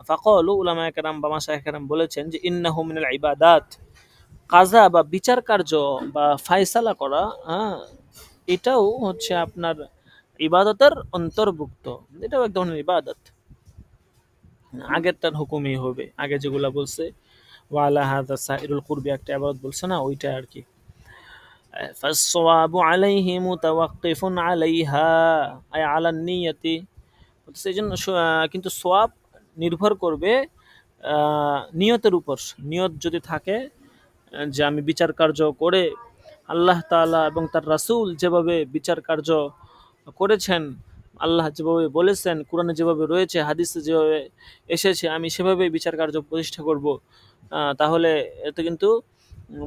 ফাকালু উলামায়ে কেরাম বা মাশায়েখ কেরাম বলেছেন যে ইন্নাহু মিনাল ইবাদাত। কাজা বা বিচার কার্য বা ফায়সালা করা, এটাও হচ্ছে আপনার ইবাদতের অন্তর্ভুক্ত। এটাও এক ধরনের ইবাদত। আগেরটার হুকুমই হবে, আগে যেগুলা বলছে ওয়ালা হাযা সাইরুল কুরবি একটা ইবাদত বলছে না, ওইটা আর কি। ফাসসাওয়াবু আলাইহি মুতাওয়াক্কিফুন আলাইহা আই আলান নিয়াতি। সেই জন্য কিন্তু সোয়াব নির্ভর করবে নিয়তের উপর। নিয়ত যদি থাকে যে আমি বিচার কার্য করে আল্লাহ তাআলা এবং তার রাসূল যেভাবে বিচার কার্য করেছেন, আল্লাহ যেভাবে বলেছেন, কোরআনে যেভাবে রয়েছে, হাদিসে যেভাবে এসেছে, আমি সেভাবেই বিচার কার্য প্রতিষ্ঠা করব, তাহলে এতে কিন্তু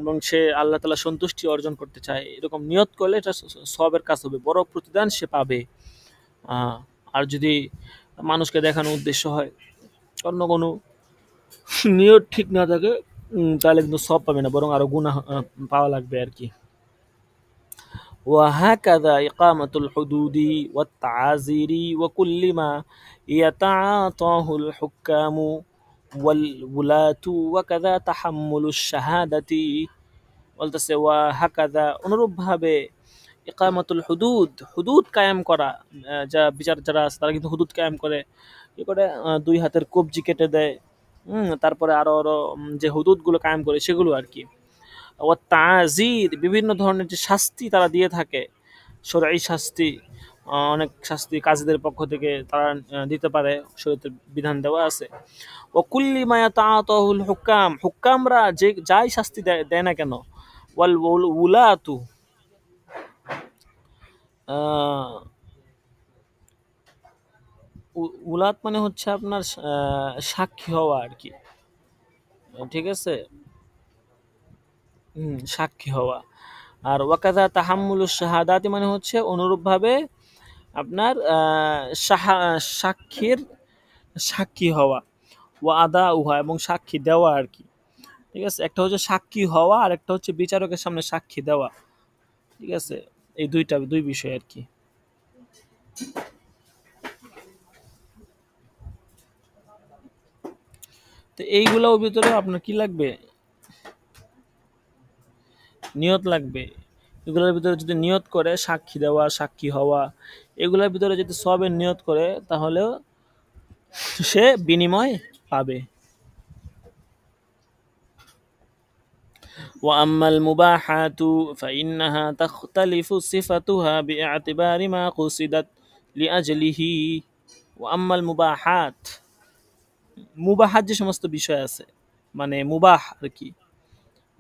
এবং সে আল্লাহ তাআলা সন্তুষ্টি অর্জন করতে চায়, এরকম নিয়ত করলে এটা সওয়াবের কাজ হবে, বড় প্রতিদান সে পাবে। আর যদি মানুষকে দেখানোর উদ্দেশ্য হয়, অন্য কোনো নিয়ত ঠিক না থাকে, তাহলে কিন্তু সব পাবে না, বরং আরো গুনাহ পাওয়া লাগবে আর কি। وهكذا إقامة الحدود والتعازير وكل ما يتعاطاه الحكام والولاة وكذا تحمل الشهادة বলতেছে ওয়াহাকাযা অনুরূপভাবে ইকামাতুল হুদুদ, হুদুদ কায়েম করা, যা বিচার যারা আছে তারা কিন্তু হুদুদ কায়েম করে, কি করে দুই হাতের কবজি কেটে দেয়, তারপরে আরো আরো যে হুদুদগুলো কায়েম করে সেগুলো আর কি। ও তাজির বিভিন্ন ধরনের যে শাস্তি তারা দিয়ে থাকে, শরঈ শাস্তি, অনেক শাস্তি কাজীদের পক্ষ থেকে তারা দিতে পারে, শরীয়তের বিধান দেওয়া আছে। ও কুল্লি মা ইয়াতাআতাহুল হুকাম, হুকামরা যে যাই শাস্তি দেয় না কেন, ওয়াল উলাতু, উলাত মানে হচ্ছে আপনার সাক্ষী হওয়া আর কি, ঠিক আছে, সাক্ষী হওয়া। আর ওয়াকাদা তাহাম্মুলুশ শাহাদাতি মানে হচ্ছে অনুরূপভাবে আপনার সাক্ষীর সাক্ষী হওয়া, ওয়া আদা উহা এবং সাক্ষী দেওয়া আর কি, ঠিক আছে। একটা হচ্ছে সাক্ষী হওয়া আর একটা হচ্ছে বিচারকের সামনে সাক্ষী দেওয়া, ঠিক আছে। এই দুই বিষয় আর কি। তো এইগুলোর ভিতরে আপনার কি লাগবে, নিয়ত লাগবে। এগুলোর ভিতরে যদি নিয়ত করে সাক্ষী দেওয়া, সাক্ষী হওয়া, এগুলোর ভিতরে যদি সবের নিয়ত করে তাহলে সে বিনিময় পাবে। وأما المباحات فإنها تختلف صفتها باعتبار ما قصدت لأجله وأما المباحات, মুবাহাত যে সমস্ত বিষয় আছে, মানে মুবাহ আর কি,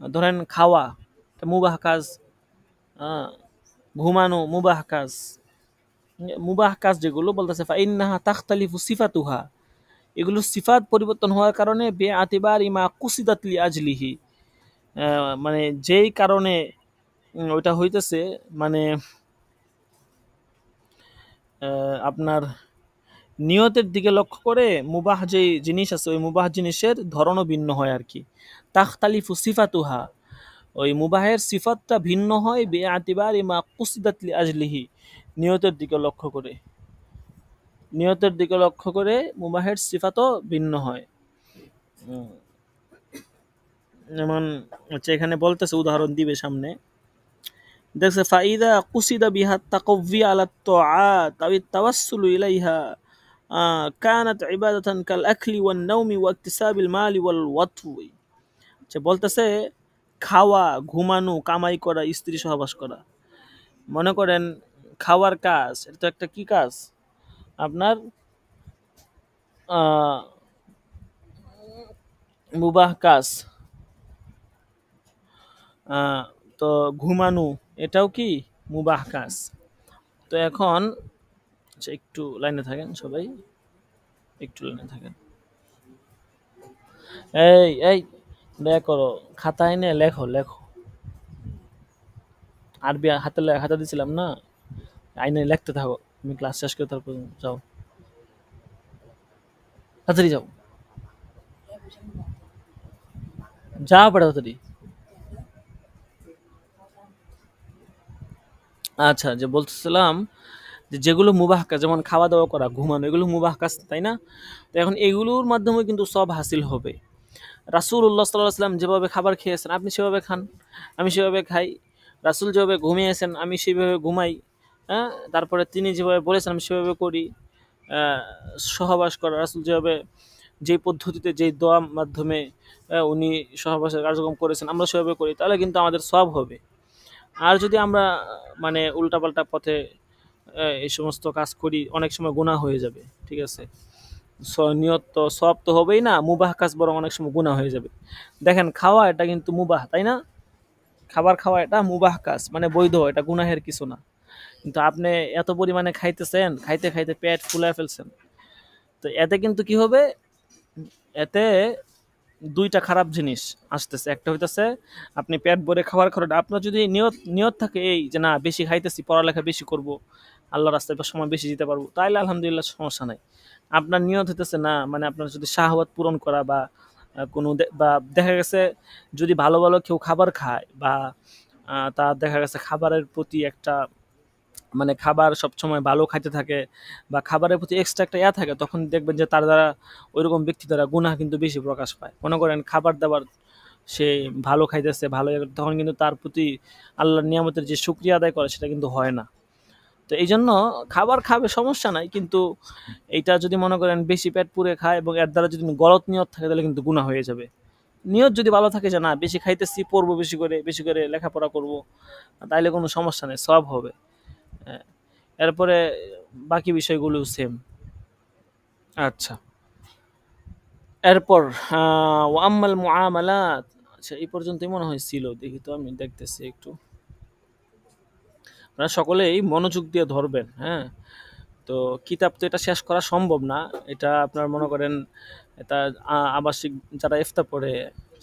ধরেন খাওয়া এটা মুবাহ কাজ, ঘুমানো মুবাহ কাজ, মুবাহ কাজ যেগুলো বলতেছে ফাইন্নাহা তাখতালিফু সিফাতুহা, এগুলো সিফাত পরিবর্তন হওয়ার কারণে বে আতিবার ইমা কুসিদাত লি আজলিহি, মানে যেই কারণে ওইটা হইতেছে, মানে আপনার নিয়তের দিকে লক্ষ্য করে মুবাহ যে জিনিস আছে ওই মুবাহ জিনিসের ধরনও ভিন্ন হয় আর কি। তাখতালিফু সিফাতুহা, ওই মুবাহের সিফাতটা ভিন্ন হয় বে আতিবার ইমা কুসিদাত লি আজলিহি, নিয়তের দিকে লক্ষ্য করে, নিয়তের দিকে লক্ষ্য করে মুবাহের সিফাতও ভিন্ন হয়। যেমন হচ্ছে এখানে বলতেছে, উদাহরণ দিবে সামনে, দেখছে ফাইদা কুসিদা বিহা তাকওয়ি আলা তাআত আও তাওয়াসসুল ইলাইহা কানাত ইবাদাতান কাল আকলি ওয়ান নাওমি ওয়া ইকতিসাবিল মালি ওয়াল ওয়াতই, যে বলতেছে খাওয়া, ঘুমানো, কামাই করা, স্ত্রী সহবাস করা, মনে করেন খাওয়ার কাজ, এটা তো একটা কি কাজ আপনার মুবাহ কাজ, তো ঘুমানো এটাও কি মুবাহ কাজ। তো এখন একটু লাইনে থাকেন সবাই, একটু লাইনে থাকেন। এই এই দয়া করো, খাতায় নে লেখো লেখো, আরবি হাতে হাতে দিছিলাম না, আইনে লিখতে থাকো, তুমি ক্লাস শেষ করে তারপর যাও, তাড়াতাড়ি যাও, যা পড়ে তাড়াতাড়ি। আচ্ছা, যে বলতেছিলাম যে যেগুলো মুবাহ কাজ, যেমন খাওয়া দাওয়া করা, ঘুমানো, এগুলো মুবাহ কাজ, তাই না? তো এখন এগুলোর মাধ্যমে কিন্তু সব হাসিল হবে। রাসূলুল্লাহ সাল্লাল্লাহু আলাইহি ওয়াসাল্লাম যেভাবে খাবার খেয়েছেন আপনি সেভাবে খান, আমি সেভাবে খাই। রাসূল যেভাবে ঘুমিয়েছেন আমি সেভাবে ঘুমাই, হ্যাঁ। তারপরে তিনি যেভাবে বলেছেন আমি সেভাবে করি। সহবাস করা, রাসূল যেভাবে যেই পদ্ধতিতে যেই দোয়ার মাধ্যমে উনি সহবাসের কার্যক্রম করেছেন আমরা সেভাবে করি, তাহলে কিন্তু আমাদের সওয়াব হবে। আর যদি আমরা মানে উল্টাপাল্টা পথে এই সমস্ত কাজ করি অনেক সময় গুনাহ হয়ে যাবে, ঠিক আছে। নিয়ত তো সওয়াব তো হবেই না, মুবাহ কাজ বরং অনেক সময় গুনাহ হয়ে যাবে। দেখেন খাওয়া এটা কিন্তু মুবাহ, তাই না? খাবার খাওয়া এটা মুবাহ কাজ, মানে বৈধ, এটা গুনাহের কিছু না। কিন্তু আপনি এত পরিমাণে খাইতেছেন, খাইতে খাইতে পেট ফুলায় ফেলছেন, তো এতে কিন্তু কি হবে, এতে দুইটা খারাপ জিনিস আসতেছে। একটা হইতেছে আপনি পেট ভরে খাবার খাওয়াটা, আপনার যদি নিয়ত নিয়ত থাকে এই যে না বেশি খাইতেছি, পড়ালেখা বেশি করব, আল্লাহ রাস্তায় সময় বেশি দিতে পারবো, তাইলে আলহামদুলিল্লাহ সমস্যা নাই। আপনার নিয়ত হইতেছে না, মানে আপনার যদি শাহওয়াত পূরণ করা বা কোনো বা দেখা গেছে যদি ভালো ভালো কেউ খাবার খায় বা তার দেখা গেছে খাবারের প্রতি একটা, মানে খাবার সবসময় ভালো খাইতে থাকে বা খাবারের প্রতি এক্সট্রা একটা থাকে, তখন দেখবেন যে তার দ্বারা ওইরকম ব্যক্তি দ্বারা গুনাহ কিন্তু বেশি প্রকাশ পায়। মনে করেন খাবার দাবার সে ভালো খাইতেছে, ভালো তখন কিন্তু তার প্রতি আল্লাহর নিয়ামতের যে শুকরিয়া আদায় করে সেটা কিন্তু হয় না। তো এই জন্য খাবার খাবে সমস্যা নাই, কিন্তু এইটা যদি মনে করেন বেশি পেট পুরে খায় এবং এর দ্বারা যদি গলত নিয়ত থাকে তাহলে কিন্তু গুনাহ হয়ে যাবে। নিয়ত যদি ভালো থাকে যে না বেশি খাইতেছি, পড়বো বেশি করে, বেশি করে লেখাপড়া করব, তাইলে কোনো সমস্যা নেই, সব হবে। হ্যাঁ, এরপরে বাকি বিষয়গুলো সেম। আচ্ছা, এরপর ওয়াম্মাল মুআমালাত, আচ্ছা এই পর্যন্তই মনে হয় ছিল, দেখি তো আমি দেখতেছি একটু। আপনারা সকলেই মনোযোগ দিয়ে ধরবেন, হ্যাঁ। তো কিতাব তো এটা শেষ করা সম্ভব না, এটা আপনার মনে করেন এটা আবাসিক যারা ইফতা পড়ে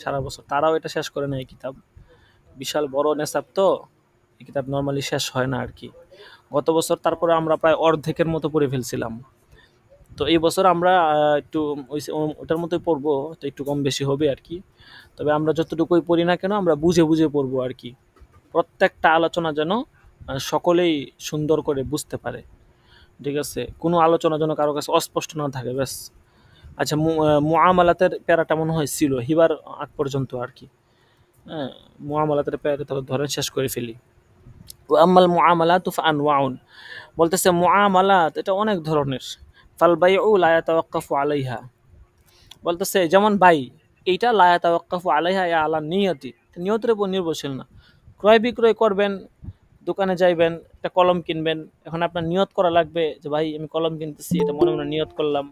সারা বছর তারাও এটা শেষ করে না এই কিতাব, বিশাল বড় নেশাব তো, এই কিতাব নর্মালি শেষ হয় না আর কি। গত বছর তারপরে আমরা প্রায় অর্ধেকের মতো পড়ে ফেলছিলাম। তো এই বছর আমরা একটু ওটার মতোই পড়বো, তো একটু কম বেশি হবে আর কি। তবে আমরা যতটুকুই পড়ি না কেন আমরা বুঝে বুঝে পড়বো আর কি, প্রত্যেকটা আলোচনা যেন সকলেই সুন্দর করে বুঝতে পারে। ঠিক আছে, কোনো আলোচনা যেন কারো কাছে অস্পষ্ট না থাকে, ব্যাস। আচ্ছা, মুআমালাতের প্যারাটা মনে হয় ছিল হিবার আগ পর্যন্ত আর কি। হ্যাঁ, মুআমালাতের প্যারাটা তাহলে ধরেন শেষ করে ফেলি। আম্মাল মুআমালাতু ফাআনওয়াউন, বলতেছে মুআমালাত এটা অনেক ধরনের। ফাল বাইউ লা ইয়াতাওয়াক্কাফু আলাইহা, বলতেছে যেমন বাই, এইটা লা ইয়াতাওয়াক্কাফু আলাইহা ইয়া আলা নিয়তি, নিয়তের উপর নির্ভরশীল না। ক্রয় বিক্রয় করবেন, দোকানে যাইবেন, একটা কলম কিনবেন, এখন আপনার নিয়ত করা লাগবে যে ভাই আমি কলম কিনতেছি, এটা মনে মনে নিয়ত করলাম,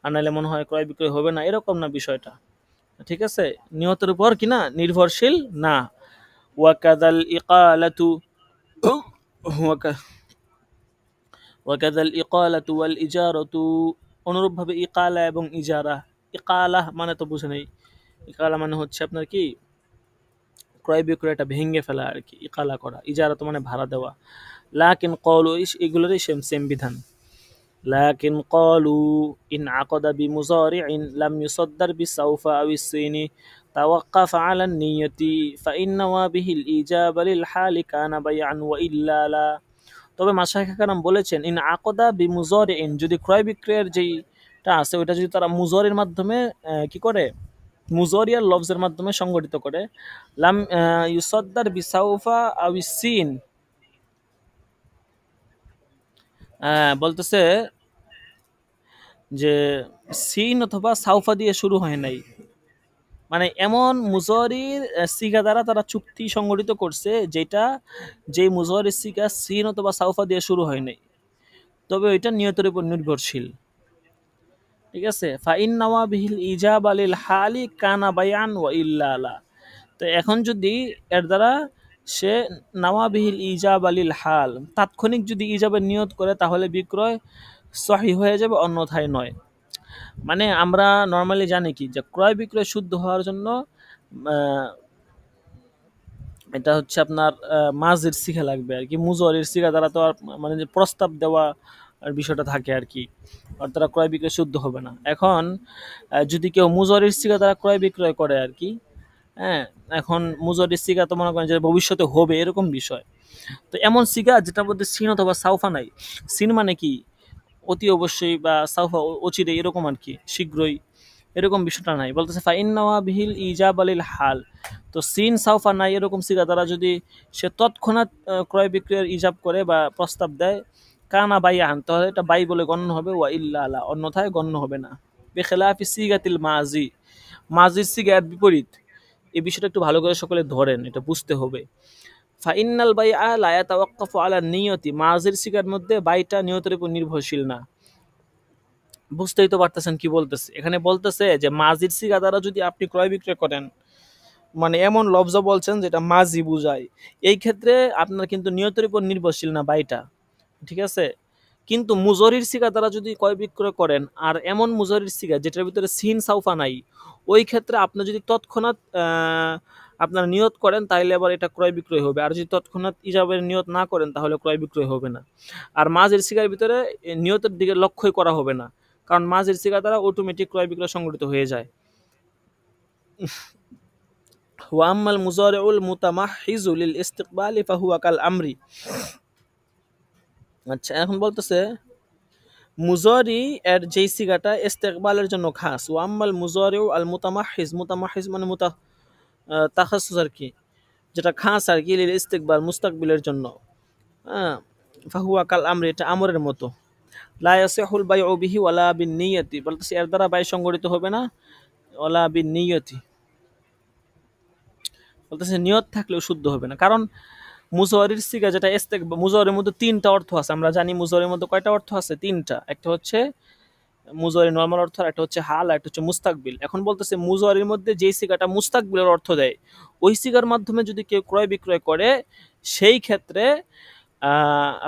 আর নাহলে মনে হয় ক্রয় বিক্রয় হবে না, এরকম না বিষয়টা। ঠিক আছে, নিয়তের উপর কি না নির্ভরশীল না। ওয়াকাদাল ইকালাতু, ওয়াকাদাল ইকালাতু ওয়াল ইজারাতু, অনুরূপভাবে ইকালা এবং ইজারা। ইকালা মানে তো বুঝে নেই, ইকালা মানে হচ্ছে আপনার কি ক্রয় বিক্রয়টা ভেঙে ফেলা আর কি, ইকালা করা। ইজারা তো মানে ভাড়া দেওয়া। লাকিন কলু, এগুলোরই সেম সেম বিধান। লাকিন কলু ইন আকদা বিমুজারিইন লাম ইউসাদ্দার বিসাউফা আও ইসসিনি তাওয়াক্কাফ আলা নিয়তি ফাইন্নাওয়া বিহিল ইজাবা লিল হালি কানা বাইআন ওয়া ইল্লা লা। তবে মাশায়েখ কেরাম বলেছেন ইন আকদা বিমুজারিইন, যদি ক্রয় বিক্রয়ের যেইটা আছে ওইটা যদি তারা মুজারির মাধ্যমে কি করে, মুজারিয়ার লফজের মাধ্যমে সংগঠিত করে, লাম ইউসাদ্দার বিসাউফা আও ইসসিন, বলতেছে যে সিন অথবা সাউফা দিয়ে শুরু হয় নাই, মানে এমন মুজারির সিগা দ্বারা তারা চুক্তি সংগঠিত করছে যেটা, যে মুজারির সিগা সিন অথবা সাউফা দিয়ে শুরু হয় নাই, তবে ওইটা নিয়তের উপর নির্ভরশীল। ঠিক আছে, ফাইন নাওয়া বিহিল ইজাব আলিল হালি কানা বায়ান ওয়া ইল্লা লা। তো এখন যদি এর দ্বারা সে নাওয়া বিহিল ইজাব আলিল হাল, তাৎক্ষণিক যদি ইজাবের নিয়ত করে তাহলে বিক্রয় সহি হয়ে যাবে, অন্যথায় নয়। মানে আমরা নর্মালি জানি কি যে ক্রয় বিক্রয় শুদ্ধ হওয়ার জন্য আহ, এটা হচ্ছে আপনার মাঝের শিখা লাগবে আর কি, মুজরের শিখা দ্বারা তো আর মানে যে প্রস্তাব দেওয়া আর বিষয়টা থাকে আর কি, আর তারা ক্রয় বিক্রয় শুদ্ধ হবে না। এখন যদি কেউ মুজরের শিখা দ্বারা ক্রয় বিক্রয় করে আর কি, হ্যাঁ, এখন মুজরের শিখা তো মনে করেন যে ভবিষ্যতে হবে এরকম বিষয়। তো এমন শিখা যেটার মধ্যে সিন অথবা সাউফা নাই, সিন মানে কি অতি অবশ্যই, বা সাউফা অচিরে এরকম আর কি, শীঘ্রই, এরকম বিষয়টা নাই। বলতেছে ফাইন্নাওয়া বিহিল ইজাব আলিল হাল, তো সিন সাউফা নাই এরকম সিগা দ্বারা যদি সে তৎক্ষণাৎ ক্রয় বিক্রয়ের ইজাব করে বা প্রস্তাব দেয়, কানা বাইয়ান, তাহলে এটা বাই বলে গণ্য হবে, ওয়া ইল্লা আলা, অন্যথায় গণ্য হবে না। বেখেলাফি সিগাতিল মাজি, মাজির সিগা এর বিপরীত। এই বিষয়টা একটু ভালো করে সকলে ধরেন, এটা বুঝতে হবে। ফাইনাল বাইআ লা ইয়াতাওয়াক্কাফু আলা নিয়তি, মাজির সিগার মধ্যে বাইটা নিয়তের উপর নির্ভরশীল না। বুঝতেই তো পারতেছেন কি বলতেছে, এখানে বলতেছে যে মাজির সিগা দ্বারা যদি আপনি ক্রয় বিক্রয় করেন, মানে এমন লফজ বলছেন যেটা মাজি বুঝায়, এই ক্ষেত্রে আপনার কিন্তু নিয়তের উপর নির্ভরশীল না বাইটা। ঠিক আছে, কিন্তু মুজরির সিগা দ্বারা যদি ক্রয় বিক্রয় করেন, আর এমন মুজরির সিগা যেটার ভিতরে সিন সাউফা নাই, ওই ক্ষেত্রে আপনি যদি তৎক্ষণাৎ আপনার নিয়ত করেন তাহলে আবার এটা ক্রয় বিক্রয় হবে, আর যদি তৎক্ষণাৎ ইজাবের নিয়ত না করেন তাহলে ক্রয় বিক্রয় হবে না। আর মাঝের সিগার ভিতরে নিয়তের দিকে লক্ষ্যই করা হবে না, কারণ মাজির সিগা দ্বারা অটোমেটিক ক্রয় বিক্রয় সংগঠিত হয়ে যায়। ওয়া আম্মাল মুজারিউল মুতামাহহিজু লিল ইস্তিকবালি ফাহুয়া কাল আমরি। আচ্ছা, এখন বলতেছে মুজারি এর যেই সিগাটা ইস্তেকবালের জন্য খাস। ওয়া আম্মাল মুজারিউ আল মুতামাহহিজ, মুতামাহহিজ মানে তাখাসসুস আর কি, যেটা খাস আর কি, লিল ইস্তিকবাল মুস্তাকবিলের জন্য, হ্যাঁ, ফাহুয়া কাল আমরি, এটা আমরের মতো। লা ইয়াসিহুল বাইউ বিহি ওয়ালা বিন নিয়তি, বলতেছে এর দ্বারা বাই সংগঠিত হবে না, ওয়ালা বিন নিয়তি, বলতেছে নিয়ত থাকলেও শুদ্ধ হবে না। কারণ মুজারির সিগা যেটা মুজারির মধ্যে তিনটা অর্থ আছে, আমরা জানি মুজারির মধ্যে কয়টা অর্থ আছে, তিনটা। একটা হচ্ছে মুজারি নরমাল অর্থ, আর একটা হচ্ছে হাল, আর একটা হচ্ছে মুস্তাকবিল। এখন বলতেছে মুজারির মধ্যে যেই সিগাটা মুস্তাকবিলের অর্থ দেয়, ওই সিগার মাধ্যমে যদি কেউ ক্রয় বিক্রয় করে, সেই ক্ষেত্রে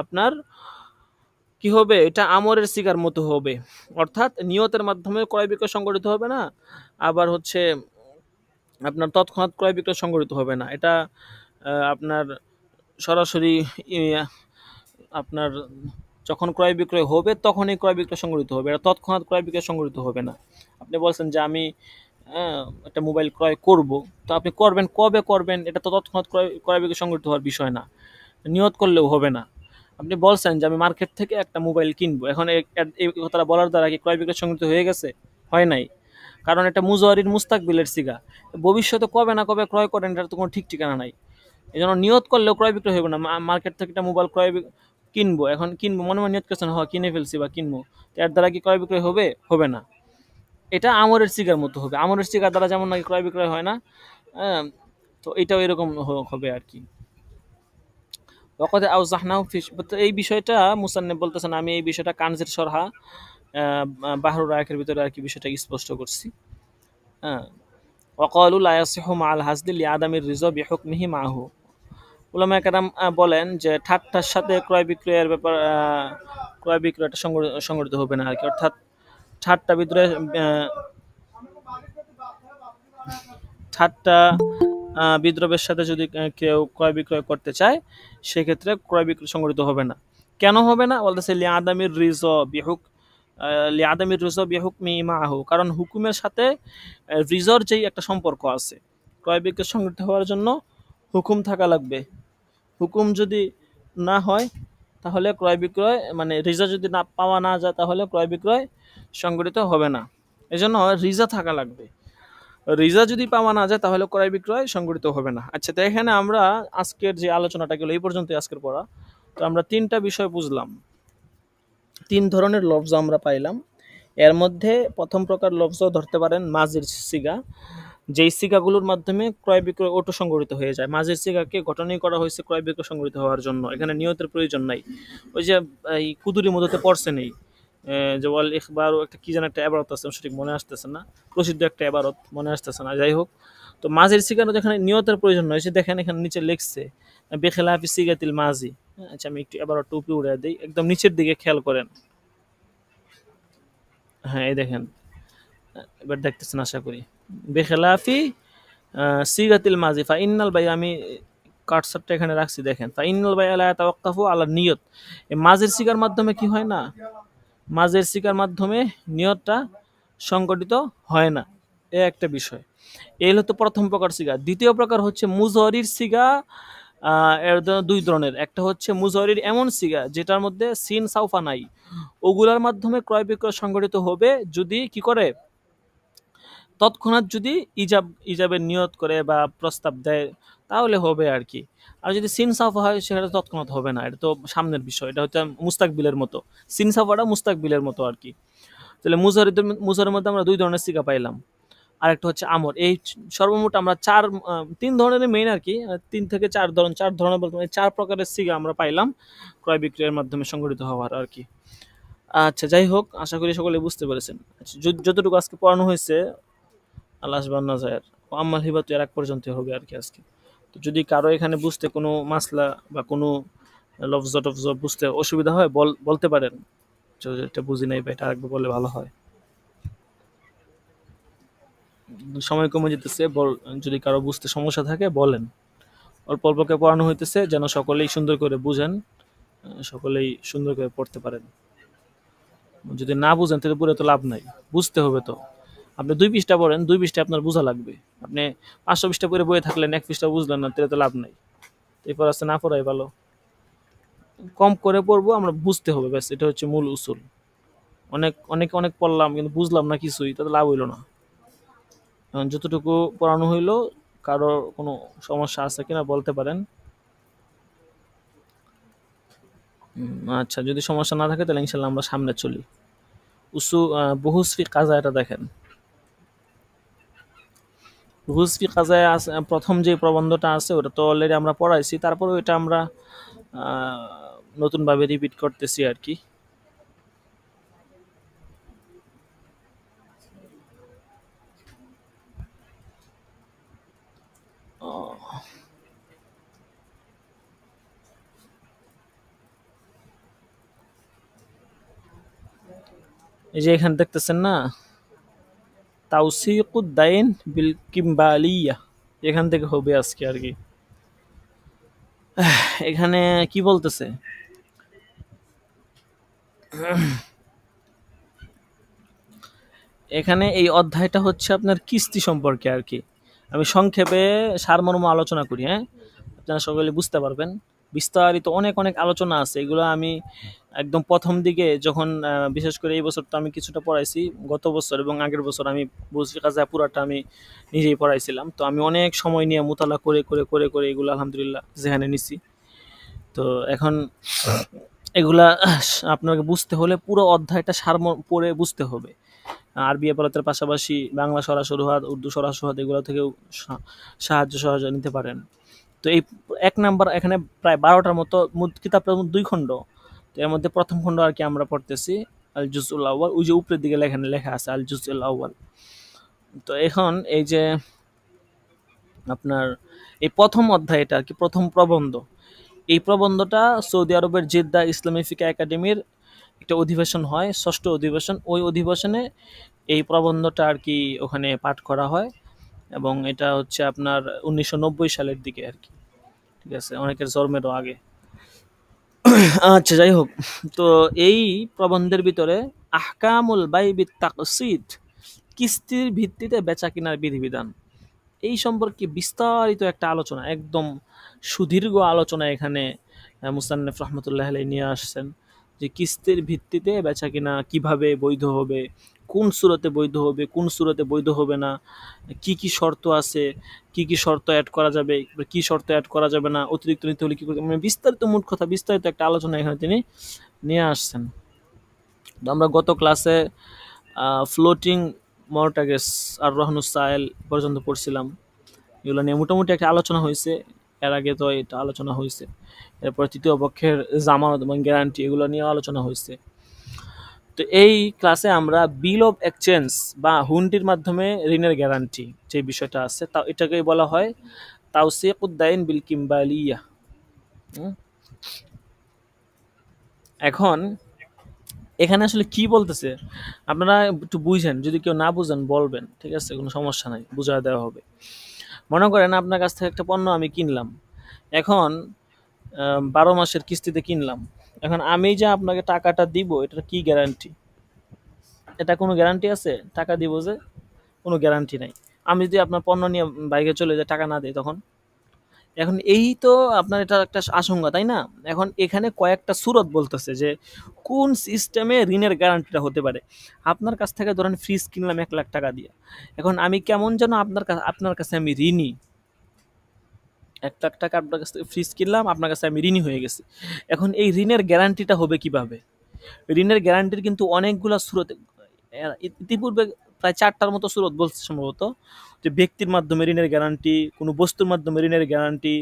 আপনার কি হবে, এটা আমরের সিগার মতো হবে। অর্থাৎ নিয়তের মাধ্যমে ক্রয় বিক্রয় সংগঠিত হবে না, আবার হচ্ছে আপনার তৎক্ষণাৎ ক্রয় বিক্রয় সংগঠিত হবে না। এটা আপনার সরাসরি আপনার যখন ক্রয় বিক্রয় হবে তখনই ক্রয় বিক্রয় সংগঠিত হবে, এটা তৎক্ষণাৎ ক্রয় বিক্রয় সংগঠিত হবে না। আপনি বলছেন যে আমি একটা মোবাইল ক্রয় করব, তো আপনি করবেন, কবে করবেন, এটা তো তৎক্ষণাৎ ক্রয় বিক্রয় সংগঠিত হওয়ার বিষয় না, নিয়ত করলেও হবে না। আপনি বলছেন যে আমি মার্কেট থেকে একটা মোবাইল কিনবো, এখন এই কথাটা বলার দ্বারা কি ক্রয় বিক্রয় সংগঠিত হয়ে গেছে? হয় নাই, কারণ এটা মুজারির মুস্তাকবিলের সিগা। ভবিষ্যতে কবে না কবে ক্রয় করেন, এটার তো কোনো ঠিক ঠিকানা নাই। এই জন্য নিয়ত করলেও ক্রয় বিক্রয় হবে না। মার্কেট থেকে একটা মোবাইল কিনবো, এখন কিনবো, মনে মনে নিয়ত করছেন হ্যাঁ কিনে ফেলছি বা কিনবো, এর দ্বারা কি ক্রয় বিক্রয় হবে? হবে না। এটা আমরের সিগার মতো হবে, আমরের সিগার দ্বারা যেমন নাকি ক্রয় বিক্রয় হয় না, হ্যাঁ, তো এটাও এরকম হবে আর কি। ওয়াকাদ আওজাহনাহু ফি, এই বিষয়টা মুসান্নিফ বলতেছেন, আমি এই বিষয়টা কানজের সরহা বাহরুর রায়কের ভিতরে আর কি বিষয়টা স্পষ্ট করছি। হ্যাঁ, ওয়াকালু লা ইয়াসিহু মাআল হাসদি লিআদামির রিজা বিহুকমিহি মাহু। উলামায়ে কেরাম বলেন যে ঠাট্টার সাথে ক্রয় বিক্রয়ের ব্যাপার, ক্রয় বিক্রয়টা সংগঠিত হবে না আর কি। অর্থাৎ ঠাট্টা বিদ্রোহ, ঠাট্টা বিদ্রোহের সাথে যদি কেউ ক্রয় বিক্রয় করতে চায়, সেক্ষেত্রে ক্রয় বিক্রয় সংগঠিত হবে না। কেন হবে না? বলতেছে লিআদামির রিজা বিহুক, লিআদামির রিজা বিহুকমি মাহু, কারণ হুকুমের সাথে রিজর যেই একটা সম্পর্ক আছে, ক্রয় বিক্রয় সংগঠিত হওয়ার জন্য হুকুম থাকা লাগবে। হুকুম যদি না হয় তাহলে ক্রয় বিক্রয়, মানে রিজা যদি না পাওয়া না যায় তাহলে ক্রয় বিক্রয় সংগঠিত হবে না। এজন্য রিজা থাকা লাগবে। রিজা যদি পাওয়া না যায় তাহলে ক্রয় বিক্রয় সংগঠিত হবে না। আচ্ছা, তো এখানে আমরা আজকের যে আলোচনাটা গেল এই পর্যন্তই আজকের পড়া। তো আমরা তিনটা বিষয় বুঝলাম, তিন ধরনের লফজ আমরা পাইলাম। এর মধ্যে প্রথম প্রকার লফজ ধরতে পারেন মাজির সিগা, যেই সিগাগুলোর মাধ্যমে ক্রয় বিক্রয় অটো সংগঠিত হয়ে যায়। মাজির সিগাকে গঠনই করা হয়েছে ক্রয় বিক্রয় সংগঠিত হওয়ার জন্য, এখানে নিয়তের প্রয়োজন নাই। ওই যে এই কুদুরি মধ্যে পড়ছে নেই যে ওয়াল ইখবার, একটা কি যেন একটা এবারত আছে, সঠিক মনে আসতেছে না, প্রসিদ্ধ একটা এবারত মনে আসতেছে না, যাই হোক। তো মাজির সিগানো যেখানে নিয়তের প্রয়োজন নয়, সে দেখেন এখানে নিচে লিখছে বেখেলাফি সিগাতিল মাজি। আচ্ছা, আমি একটু এবারত উপরে উড়ে দিই, একদম নিচের দিকে খেয়াল করেন। হ্যাঁ, এই দেখেন, এবার দেখতেছেন আশা করি। বেখেলাফি সিগাতিল মাজি ফা ইন্নাল বাই, আমি কাটসারটা এখানে রাখছি, দেখেন ফা ইন্নাল বাই আলা তাওয়াক্কাফু আলা নিয়ত। এই মাজির সিগার মাধ্যমে কি হয় না, মাঝের সিগার মাধ্যমে নিয়তটা সংগঠিত হয় না, এ একটা বিষয়। এই হলো তো প্রথম প্রকার সিগা। দ্বিতীয় প্রকার হচ্ছে মুজহরির সিগা। এর দুই ধরনের, একটা হচ্ছে মুজহরির এমন সিগা যেটার মধ্যে সিন সাউফা নাই, ওগুলার মাধ্যমে ক্রয় বিক্রয় সংগঠিত হবে যদি কি করে, তৎক্ষণাৎ যদি ইজাবের নিয়ত করে বা প্রস্তাব দেয় তাহলে হবে আর কি। আর যদি সিন সাফা হয় সেটা তৎক্ষণাৎ হবে না, এটা তো সামনের বিষয়, এটা হচ্ছে মুস্তাকবিলের মতো। সিন সাফাটা মুস্তাকবিলের মতো আর কি। তাহলে মুজারের মধ্যে আমরা দুই ধরনের সিগা পাইলাম, আর একটা হচ্ছে আমর। এই সর্বমোট আমরা তিন ধরনের মেইন আর কি, তিন থেকে চার ধরনের বলতে চার প্রকারের সিগা আমরা পাইলাম ক্রয় বিক্রয়ের মাধ্যমে সংগঠিত হওয়ার আর কি। আচ্ছা, যাই হোক, আশা করি সকলে বুঝতে পেরেছেন। আচ্ছা, যতটুকু আজকে পড়ানো হয়েছে আল্লাহ বান্না যায়, আম্মাল হিবাত এর এক পর্যন্ত হবে আর কি আজকে। তো যদি কারো এখানে বুঝতে কোনো মাসলা বা কোনো লফজ টফজ বুঝতে অসুবিধা হয় বলতে পারেন, এটা বুঝি নাই বা এটা আরেকবার বললে ভালো হয়। সময় কমে যেতেছে, যদি কারো বুঝতে সমস্যা থাকে বলেন। অল্প অল্পকে পড়ানো হইতেছে যেন সকলেই সুন্দর করে বুঝেন, সকলেই সুন্দর করে পড়তে পারেন। যদি না বুঝেন তাহলে পড়ে তো লাভ নাই, বুঝতে হবে তো। আপনি 2 পৃষ্ঠা পড়েন, 2 পৃষ্ঠা আপনার বোঝা লাগবে। আপনি 500 পৃষ্ঠা পড়ে বইয়ে থাকলেন, 1 পৃষ্ঠা বুঝলেন না, তাহলে তো লাভ নাই। এরপর আছে না পড়াই ভালো। কম করে পড়বো, আমরা বুঝতে হবে, ব্যাস এটা হচ্ছে মূল উসুল। অনেক পড়লাম কিন্তু বুঝলাম না কিছুই, তাতে লাভ হইলো না। এখন যতটুকু পড়ানো হইলো, কারো কোনো সমস্যা আছে কিনা বলতে পারেন। আচ্ছা, যদি সমস্যা না থাকে তাহলে ইনশাল্লাহ আমরা সামনে চলি। বুহুস ফি কাজা, এটা দেখেন। বুহুস ফি কাজায় আছে প্রথম যে প্রবন্ধটা আছে, ওটা তো অলরেডি আমরা পড়াইছি, তারপরে ওইটা আমরা নতুনভাবে রিপিট করতেছি আর কি। এই যে এখানে দেখতেছেন না, তাওসিকুদ দাইন বিল কিম্বালিয়া, এখান থেকে হবে আজকে আর কি। এখানে কি বলতেছে, এখানে এই অধ্যায়টা হচ্ছে আপনার কিস্তি সম্পর্কে আর কি। আমি সংক্ষেপে সারমর্ম আলোচনা করি, হ্যাঁ, আপনারা সকলে বুঝতে পারবেন। বিস্তারিত অনেক আলোচনা আছে, এগুলো আমি একদম প্রথম দিকে যখন বিশেষ করে এই বছর তো আমি কিছুটা পড়াইছি, গত বছর এবং আগের বছর আমি বুঝি কাজা পুরাটা আমি নিজেই পড়াইছিলাম। তো আমি অনেক সময় নিয়ে মোতালা করে এগুলো আলহামদুলিল্লাহ যেখানে নিছি। তো এখন এগুলা আপনাকে বুঝতে হলে পুরো অধ্যায়টা পড়ে বুঝতে হবে। আরবি আপাততের পাশাপাশি বাংলা সরাসরি হাত, উর্দু সরাসরি হাত, এগুলো থেকেও সাহায্য সহযোগিতা নিতে পারেন। তো এই 1 নাম্বার এখানে প্রায় 12টার মতো কিতাবটার মধ্যে 2 খণ্ড। তো এর মধ্যে প্রথম খণ্ড আর কি আমরা পড়তেছি, আল জুজউল আউয়াল। ওই যে উপরের দিকে এখানে লেখা আছে আল জুজউল আউয়াল। তো এখন এই যে আপনার এই প্রথম অধ্যায়টা আর কি, প্রথম প্রবন্ধ, এই প্রবন্ধটা সৌদি আরবের জেদ্দা ইসলামী ফিকা একাডেমির একটা অধিবেশন হয়, 6ষ্ঠ অধিবেশন। ওই অধিবেশনে এই প্রবন্ধটা আর কি ওখানে পাঠ করা হয়, এবং এটা হচ্ছে আপনার 1990 সালের দিকে আর কি। ঠিক আছে, অনেকের জন্মেরও আগে। আচ্ছা, যাই হোক। তো এই প্রবন্ধের ভিতরে আহকামুল বাই বিত তাকসিদ, কিস্তির ভিত্তিতে বেচা কিনার বিধিবিধান, এই সম্পর্কে বিস্তারিত একটা আলোচনা, একদম সুদীর্ঘ আলোচনা এখানে মুসান্নেফ রহমতুল্লাহ আলাইহি নিয়ে আসছেন, যে কিস্তির ভিত্তিতে বেচা কিনা কিভাবে বৈধ হবে, কোন সূরতে বৈধ হবে, কোন সূরতে বৈধ হবে না, কি শর্ত আছে, কি শর্ত অ্যাড করা যাবে, কি শর্ত অ্যাড করা যাবে না, অতিরিক্ত নিতে হলে কি করতে, মানে বিস্তারিত, মোট কথা বিস্তারিত একটা আলোচনা এখানে তিনি নিয়ে আসছেন। তো আমরা গত ক্লাসে ফ্লোটিং মর্টাগেজ আর রহনুস সাইল পর্যন্ত পড়ছিলাম। এগুলো নিয়ে মোটামুটি একটা আলোচনা হয়েছে, এর আগে তো এটা আলোচনা হয়েছে। এরপর তৃতীয় পক্ষের জামানত এবং গ্যারান্টি, এগুলো নিয়ে আলোচনা হয়েছে। তো এই ক্লাসে আমরা বিল অফ এক্সচেঞ্জ বা হুন্ডির মাধ্যমে ঋণের গ্যারান্টি যে বিষয়টা আছে, তা এটাকেই বলা হয় তাওসিকুদ দাইন বিল কিম্বালিয়া। এখন এখানে আসলে কি বলতেছে আপনারা একটু বুঝেন, যদি কেউ না বুঝেন বলবেন, ঠিক আছে, কোনো সমস্যা নাই, বুঝায় দেওয়া হবে। মনে করেন আপনার কাছ থেকে একটা পণ্য আমি কিনলাম, এখন 12 মাসের কিস্তিতে কিনলাম। এখন আমি যে আপনাকে টাকাটা দিব, এটার কি গ্যারান্টি? এটা কোনো গ্যারান্টি আছে টাকা দিব যে? কোনো গ্যারান্টি নাই। আমি যদি আপনার পণ্য নিয়ে বাইকে চলে যাই, টাকা না দেই তখন? এখন এই তো আপনার এটা একটা আশঙ্কা, তাই না? এখন এখানে কয়েকটা সুরত বলতেছে যে কোন সিস্টেমে ঋণের গ্যারান্টিটা হতে পারে। আপনার কাছ থেকে ধরেন ফ্রিজ কিনলাম 1 লাখ টাকা দিয়ে, এখন আমি কেমন যেন আপনার কাছে আমি ঋণী। 1 লাখ টাকা আপনার কাছ থেকে ফ্রিজ কিনলাম, আপনার কাছে আমি ঋণী হয়ে গেছি। এখন এই ঋণের গ্যারান্টিটা হবে কিভাবে? ঋণের গ্যারান্টির কিন্তু অনেকগুলা সুরত, ইতিপূর্বে প্রায় 4টার মতো সুরত বলছে সম্ভবত, যে ব্যক্তির মাধ্যমে ঋণের গ্যারান্টি, কোনো বস্তুর মাধ্যমে ঋণের গ্যারান্টি,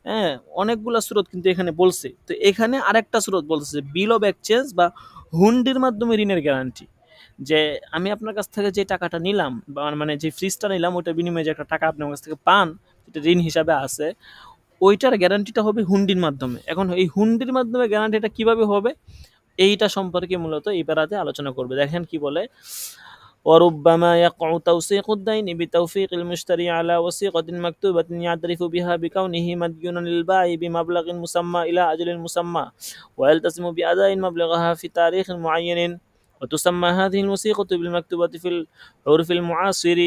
হ্যাঁ, অনেকগুলা সুরত কিন্তু এখানে বলছে। তো এখানে আরেকটা সুরত বলছে বিল অফ এক্সচেঞ্জ বা হুন্ডির মাধ্যমে ঋণের গ্যারান্টি, যে আমি আপনার কাছ থেকে যে টাকাটা নিলাম, বা মানে যে ফ্রিজটা নিলাম, ওইটার বিনিময়ে যে একটা টাকা আপনি আমার কাছ থেকে পান, যেটা ঋণ হিসাবে আছে, ওইটার গ্যারান্টিটা হবে হুন্ডির মাধ্যমে। এখন এই হুন্ডির মাধ্যমে গ্যারান্টিটা কিভাবে হবে, এইটা সম্পর্কে মূলত এই প্যারাতে আলোচনা করবে। দেখেন কি বলে, وربما يقع توثيق الدين بتوفيق المشتري على وثيقة مكتوبة يعترف بها بكونه مديونا للبائع بمبلغ مسمى إلى أجل مسمى ويلتزم بأداء مبلغها في تاريخ معين وتسمى هذه الوثيقة بالمكتوبة في العرف المعاصر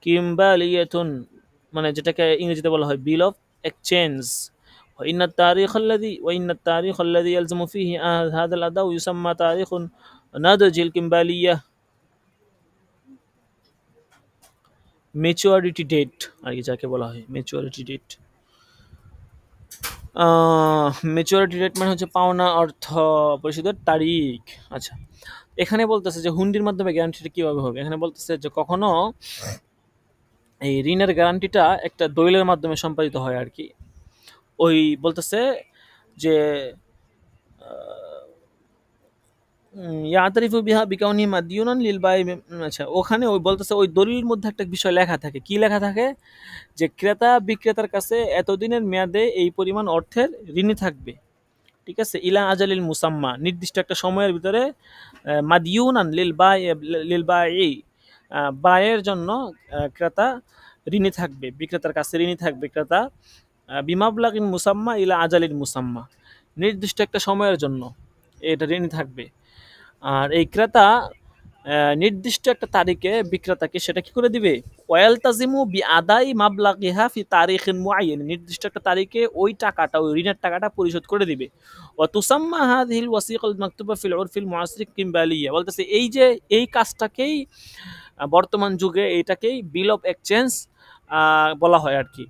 কিম্বালিয়াতুন, মানে যেটাকে ইংরেজিতে বলা হয় বিল অফ এক্সচেঞ্জ। وإن التاريخ الذي يلزم فيه هذا الأداء يسمى تاريخ نضج الكمبالية ম্যাচুরিটি ডেট আর কি, যাকে বলা হয় ম্যাচুরিটি ডেট। ম্যাচুরিটি ডেট মানে হচ্ছে পাওনা অর্থ পরিশোধের তারিখ। আচ্ছা, এখানে বলতেছে যে হুন্ডির মাধ্যমে গ্যারান্টিটা কিভাবে হবে। এখানে বলতেছে যে কখনো এই ঋণের গ্যারান্টিটা একটা দলিলের মাধ্যমে সম্পাদিত হয় আর কি। ওই বলতেছে যে ইয়াতারিফু বিহা বিকাউনি মাদিয়ুনান লিল বাই। আচ্ছা, ওখানে ওই বলতেছে ওই দলিলের মধ্যে একটা বিষয় লেখা থাকে। কি লেখা থাকে? যে ক্রেতা বিক্রেতার কাছে এতদিনের মেয়াদে এই পরিমাণ অর্থের ঋণী থাকবে, ঠিক আছে, ইলা আজালিল মুসাম্মা, নির্দিষ্ট একটা সময়ের ভিতরে, মাদিয়ুনান লিল বাই, বায়ের জন্য ক্রেতা ঋণী থাকবে, বিক্রেতার কাছে ঋণী থাকবে ক্রেতা, বিমাবলাগিন মুসাম্মা ইলা আজালিল মুসাম্মা, নির্দিষ্ট একটা সময়ের জন্য এটা ঋণী থাকবে। আর এই ক্রেতা নির্দিষ্ট একটা তারিখে বিক্রেতাকে সেটা কি করে দিবে? ওয়ালতাজিমু বিআদাই মাবলাগিহা ফি তারিখিন মুআয়্যান, নির্দিষ্ট একটা তারিখে ওই টাকাটা, ওই ঋণের টাকাটা পরিশোধ করে দিবে। ওয়া তুসাম্মা হাযিহিল ওয়াসিকাল মাকতুবা ফিল উরফিল মুআসির কিম্বালিয়া, বলতেছে এই যে এই কাজটাকেই বর্তমান যুগে এটাকেই বিল অফ এক্সচেঞ্জ বলা হয় আর কি।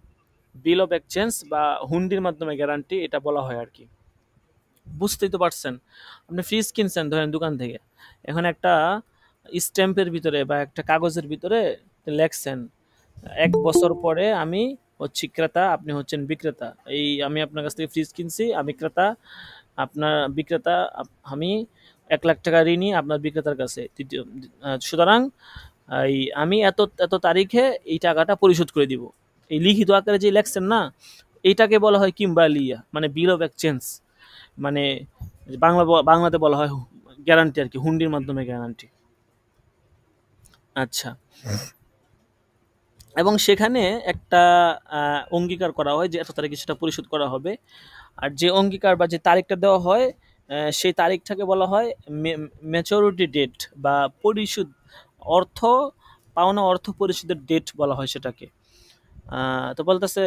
বিল অফ এক্সচেঞ্জ বা হুন্ডির মাধ্যমে গ্যারান্টি, এটা বলা হয় আর কি। বুঝতেই তো পারছেন, আপনি ফ্রিজ কিনছেন ধরেন দোকান থেকে, এখন একটা স্ট্যাম্পের ভিতরে বা একটা কাগজের ভিতরে লেখছেন 1 বছর পরে আমি হচ্ছি ক্রেতা, আপনি হচ্ছেন বিক্রেতা। এই আমি আপনার কাছ থেকে ফ্রিজ কিনছি, আমি ক্রেতা, আপনার বিক্রেতা, আমি 1 লাখ টাকা ঋণী আপনার বিক্রেতার কাছে। সুতরাং এই আমি এত এত তারিখে এই টাকাটা পরিশোধ করে দিব, এই লিখিত আকারে যে লেখছেন না, এইটাকে বলা হয় কিম্বালিয়া, মানে বিল অফ এক্সচেঞ্জ, মানে বাংলাতে বলা হয় গ্যারান্টি আর কি, হুন্ডির মাধ্যমে গ্যারান্টি। আচ্ছা, এবং সেখানে একটা অঙ্গীকার করা হয় যে এত তারিখে সেটা পরিশোধ করা হবে। আর যে অঙ্গীকার বা যে তারিখটা দেওয়া হয় সেই তারিখটাকে বলা হয় ম্যাচুরিটি ডেট বা পরিশোধ, অর্থ পাওনা অর্থ পরিশোধের ডেট বলা হয় সেটাকে। তো বলতেছে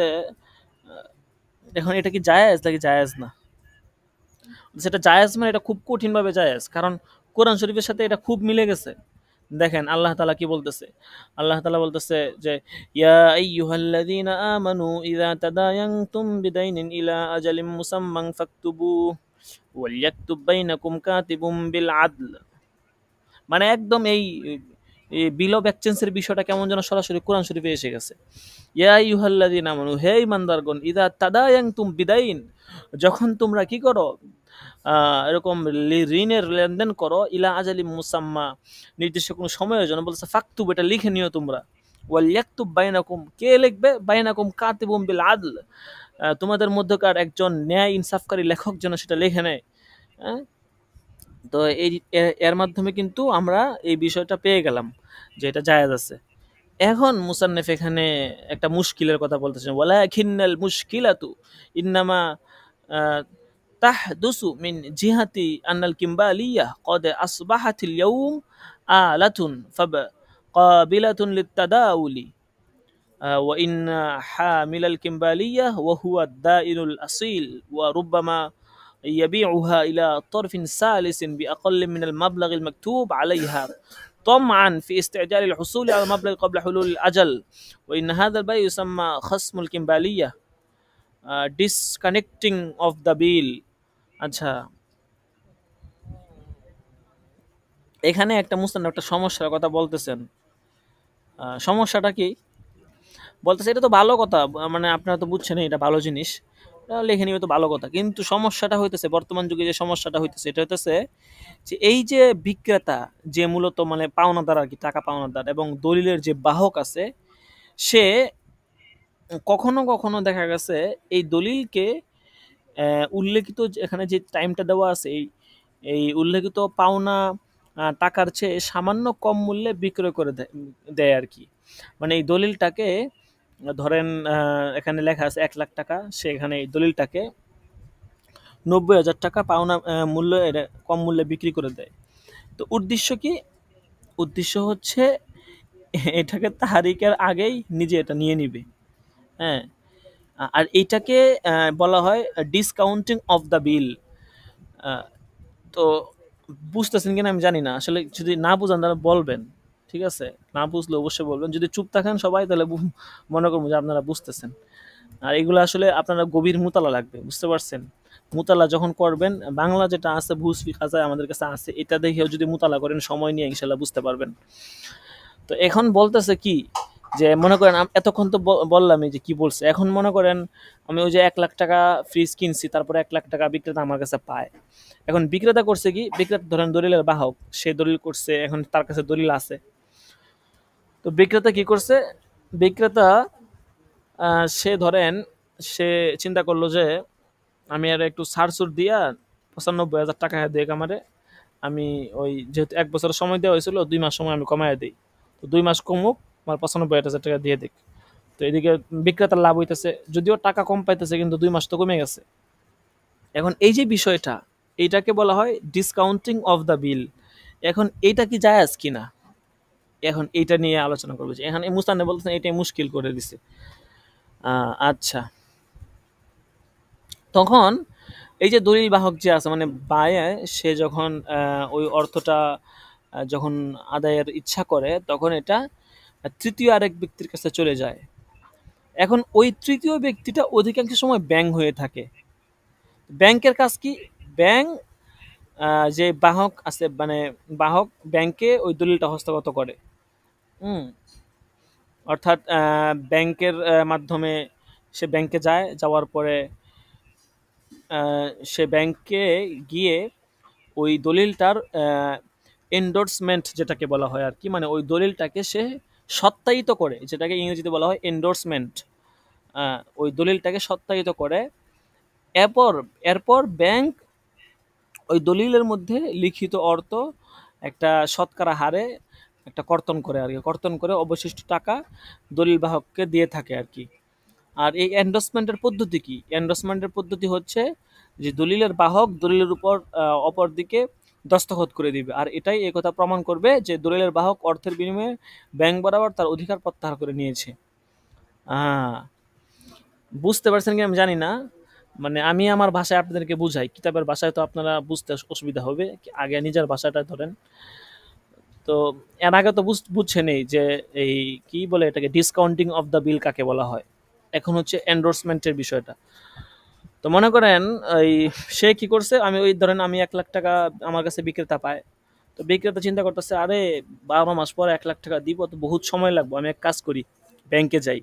এখন এটা কি জায়েজ নাকি জায়েজ না? সেটা জায়েজ মানে এটা খুব কঠিনভাবে জায়েজ, কারণ কোরআন শরীফের সাথে এটা খুব মিলে গেছে। দেখেন আল্লাহ তাআলা কি বলতেছে। আল্লাহ তাআলা বলতেছে যে ইয়া আইয়ুহাল্লাযীনা আমানু ইযা তাদায়ানতুম বিদাইনিন ইলা আজালিম মুসাম্মান ফাকতুবু ওয়ালিয়াকতুব বাইনাকুম কাতিবুম বিল আদল। মানে একদম এই বিল অফ এক্সচেঞ্জের বিষয়টা কেমন যেন সরাসরি কোরআন শরীফে এসে গেছে। ইয়া আইয়ুহাল্লাযীনা আমানু, হে ঈমানদারগণ, ইযা তাদায়ানতুম বিদাইন, যখন তোমরা কি করো এরকম ঋণের লেনদেন করো, ইলা আজালি মুসাম্মা, নির্দিষ্ট কোনো সময়ের জন্য, বলছে ফাকতুব, এটা লিখে নিও তোমরা। ওয়াল ইয়াকতুব বাইনাকুম, কে লিখবে? বাইনাকুম কাতিবুম বিল আদল, তোমাদের মধ্যকার একজন ন্যায় ইনসাফকারী লেখক যেন সেটা লিখে নেয়। হ্যাঁ, তো এই এর মাধ্যমে কিন্তু আমরা এই বিষয়টা পেয়ে গেলাম যে এটা জায়েজ আছে। এখন মুসান্নিফ এখানে একটা মুশকিলের কথা বলতেছেন, ওয়ালাকিন্নাল মুশকিলাতু ইন্নামা তাহদুসু মিন জিহাতি আন্নাল কিম্বালিয়াহ ক্বাদ আসবাহাতিল ইয়াউম আলাতুন ফাকাবিলাতুন লিত্তাদাউলি ওয়া ইন্না হামিলাল কিম্বালিয়াহ ওয়া হুয়া আদ-দাইনুল আসীল ওয়া রুব্বামা يبيعها إلى طرف ثالث بأقل من المبلغ المكتوب عليها طمعا في استعجال الحصول على المبلغ قبل حلول الأجل وإن هذا البيع يسمى خصم الكمبالية disconnecting of the bill. আচ্ছা, এখানে একটা মুস্তান একটা সমস্যার কথা বলতেছেন। সমস্যাটা কি বলতেছে? এটা তো ভালো কথা, মানে আপনারা তো বুঝছেন এটা ভালো জিনিস, লেখে নিবে তো ভালো কথা, কিন্তু সমস্যাটা হইতেছে, বর্তমান যুগে যে সমস্যাটা হইতেছে এটা হইতেছে যে এই যে বিক্রেতা, যে মূলত মানে পাওনাদার আর কি, টাকা পাওনাদার, এবং দলিলের যে বাহক আছে, সে কখনো কখনো দেখা গেছে এই দলিলকে উল্লেখিত এখানে যে টাইমটা দেওয়া আছে, এই উল্লেখিত পাওনা টাকার চেয়ে সামান্য কম মূল্যে বিক্রয় করে দেয় আর কি। মানে এই দলিলটাকে ধরেন এখানে লেখা আছে 1 লাখ টাকা, সে এখানে এই দলিলটাকে 90,000 টাকা পাওনা মূল্য কম মূল্যে বিক্রি করে দেয়। তো তো উদ্দেশ্য কি? উদ্দেশ্য হচ্ছে এটাকে তাহারিকের আগেই নিজে এটা নিয়ে নিবে। হ্যাঁ, আর এইটাকে বলা হয় ডিসকাউন্টিং অফ দ্য বিল। তো বুঝতেছেন কিনা আমি জানি না, আসলে যদি না বুঝান তাহলে বলবেন, ঠিক আছে? না বুঝলে অবশ্যই বলবেন। যদি চুপ থাকেন সবাই তাহলে মনে করবো যে আপনারা বুঝতেছেন। আর এগুলো আসলে আপনারা গভীর মুতালা লাগবে, বুঝতে পারছেন? মুতালা যখন করবেন, বাংলা যেটা আছে ভুজ ফিকাজায় আমাদের কাছে আছে, এটা দেখেও যদি মুতালা করেন সময় নিয়ে ইনশাল্লাহ বুঝতে পারবেন। তো এখন বলতেছে কি, যে মনে করেন এতক্ষণ তো বললামই যে কি বলছে। এখন মনে করেন আমি ওই যে 1 লাখ টাকা ফ্রিজ কিনছি, তারপরে 1 লাখ টাকা বিক্রেতা আমার কাছে পায়। এখন বিক্রেতা করছে কি, বিক্রেতা ধরেন দলিলের বাহক, সে দলিল করছে, এখন তার কাছে দলিল আছে। তো বিক্রেতা কি করছে, বিক্রেতা সে ধরেন সে চিন্তা করলো যে আমি আর একটু ছাড় দিয়া 95,000 টাকা দেখ আমারে, আমি ওই যেহেতু 1 বছর সময় দেওয়া হয়েছিল, 2 মাস সময় আমি কমায় দিই। তো 2 মাস কমুক, আমার 95,000 টাকা দিয়ে দিক। তো এদিকে বিক্রেতার লাভ হইতেছে, যদিও টাকা কম পাইতেছে কিন্তু 2 মাস তো কমে গেছে। এখন এই যে বিষয়টা, এইটাকে বলা হয় ডিসকাউন্টিং অফ দ্য বিল। এখন এইটা কি জায়েজ কিনা, এখন এইটা নিয়ে আলোচনা করবো। যে এখানে মুস্তানে বলতেছেন এটাই মুশকিল করে দিছে। আচ্ছা, তখন এই যে দলিল বাহক যে আছে, মানে বায়ে, সে যখন ওই অর্থটা যখন আদায়ের ইচ্ছা করে, তখন এটা তৃতীয় আরেক ব্যক্তির কাছে চলে যায়। এখন ওই তৃতীয় ব্যক্তিটা অধিকাংশ সময় ব্যাংক হয়ে থাকে। ব্যাংকের কাজ কি? ব্যাংক যে বাহক আছে, মানে বাহক ব্যাংকে ওই দলিলটা হস্তগত করে। হুম, অর্থাৎ ব্যাংকের মাধ্যমে সে ব্যাংকে যায়, যাওয়ার পরে সে ব্যাংকে গিয়ে ওই দলিলটার এন্ডোর্সমেন্ট যেটাকে বলা হয় আর কি, মানে ওই দলিলটাকে সে সত্যায়িত করে, যেটাকে ইংরেজিতে বলা হয় এন্ডোর্সমেন্ট। ওই দলিলটাকে সত্যায়িত করে। এরপর এরপর ব্যাংক ওই দলিলের মধ্যে লিখিত অর্থ একটা শতকরা হারে একটা কর্তন করে আর কি, কর্তন করে অবশিষ্ট টাকা দলিল বাহককে দিয়ে থাকে আর কি। আর এই এন্ডোর্সমেন্টের পদ্ধতি কি? এন্ডোর্সমেন্টের পদ্ধতি হচ্ছে যে দলিলের বাহক দলিলের উপর অপর দিকে দস্তখত করে দিবে, আর এটাই এই কথা প্রমাণ করবে যে দলিলের বাহক অর্থের বিনিময়ে ব্যাংক বরাবর তার অধিকার প্রত্যাহার করে নিয়েছে। বুঝতে পারছেন কি আমি জানি না, মানে আমি আমার ভাষায় আপনাদেরকে বুঝাই, কিতাবের ভাষায় তো আপনারা বুঝতে অসুবিধা হবে, আগে নিজের ভাষাটা ধরেন। তো এর আগে তো বুঝছেনই যে এই কি বলে এটাকে, ডিসকাউন্টিং অফ দ্য বিল কাকে বলা হয়। এখন হচ্ছে এন্ডোর্সমেন্টের বিষয়টা। তো মনে করেন ওই সে কি করছে, আমি ওই ধরেন আমি 1 লাখ টাকা আমার কাছে বিক্রেতা পায়। তো বিক্রেতা চিন্তা করতেছে, আরে 12 মাস পর 1 লাখ টাকা দিব, তো বহুত সময় লাগবে, আমি এক কাজ করি, ব্যাংকে যাই।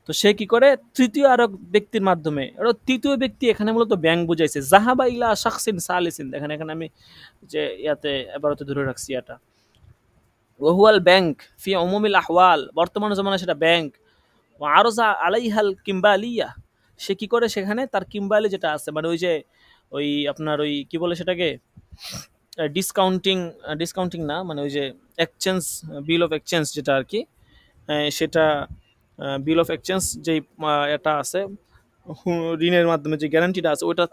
তো সে কি করে, তৃতীয় আরেক ব্যক্তির মাধ্যমে, আর তৃতীয় ব্যক্তি এখানে মূলত ব্যাংক বুঝাইছে, জাহাবা ইলা শাখসিন সালিসিন, দেখেন এখানে আমি যে ইয়াতে এবারতে ধরে রাখছি এটা, ওহুয়াল ব্যাংক ফি উমুমিল আহওয়াল, বর্তমান জমানায় সেটা ব্যাংক। ও আরজা আলাইহাল কিম্বালিয়া, সে কি করে সেখানে তার কিম্বালি যেটা আছে, মানে ওই যে ওই আপনার ওই কি বলে সেটাকে, ডিসকাউন্টিং, ডিসকাউন্টিং না, মানে ওই যে এক্সচেঞ্জ, বিল অফ এক্সচেঞ্জ যেটা আর কি, সেটা বিল অফ এক্সচেঞ্জ যেই এটা আছে, ঋণের মাধ্যমে যে গ্যারান্টিটা আছে ওইটা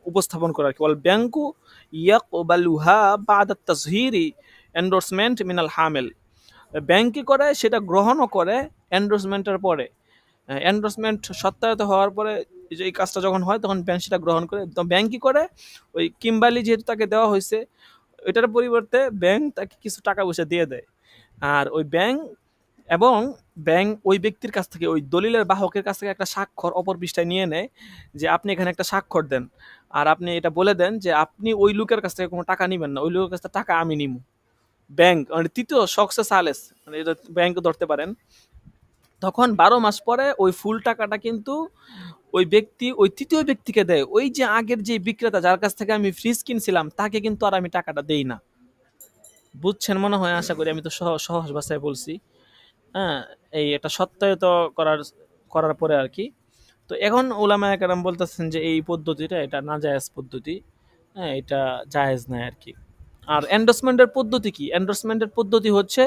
উপস্থাপন করা আর কি। বল ব্যাংকু ইয়াকবালুহা বাদা তাজহিরি এন্ডোর্সমেন্ট মিনাল হামেল, ব্যাংকে করে সেটা গ্রহণও করে এন্ডোর্সমেন্টের পরে। এন্ডোর্সমেন্ট সত্যায়িত হওয়ার পরে যে এই কাজটা যখন হয় তখন ব্যাংক সেটা গ্রহণ করে। তো ব্যাংক কি করে, ওই কিম্বালি যেহেতু তাকে দেওয়া হয়েছে, এটার পরিবর্তে ব্যাংক তাকে কিছু টাকা পয়সা দিয়ে দেয়। আর ওই ব্যাংক এবং ব্যাংক ওই ব্যক্তির কাছ থেকে, ওই দলিলের বাহকের কাছ থেকে একটা স্বাক্ষর অপর পৃষ্ঠায় নিয়ে নেয়, যে আপনি এখানে একটা স্বাক্ষর দেন, আর আপনি এটা বলে দেন যে আপনি ওই লোকের কাছ থেকে কোনো টাকা নিবেন না, ওই লোকের কাছ থেকে টাকা আমি নিব। ব্যাংক মানে তৃতীয় শখসে সালেস, মানে এটা ব্যাংক ধরতে পারেন। তখন 12 মাস পরে ওই ফুল টাকাটা কিন্তু ওই ব্যক্তি ওই তৃতীয় ব্যক্তিকে দেয়, ওই যে আগের যে বিক্রেতা যার কাছ থেকে আমি ফ্রিজ কিনছিলাম তাকে কিন্তু আর আমি টাকাটা দেই না। বুঝছেন মনে হয়, আশা করি আমি তো সহজ ভাষায় বলছি। হ্যাঁ, এই এটা সত্যায়িত করার করার পরে আর কি। তো এখন ওলামায়ে কেরাম বলতেছেন যে এই পদ্ধতিটা এটা নাজায়েজ পদ্ধতি, হ্যাঁ এটা জায়েজ নাই আর কি। আর এন্ডোর্সমেন্টের পদ্ধতি কি? এন্ডোর্সমেন্টের পদ্ধতি হচ্ছে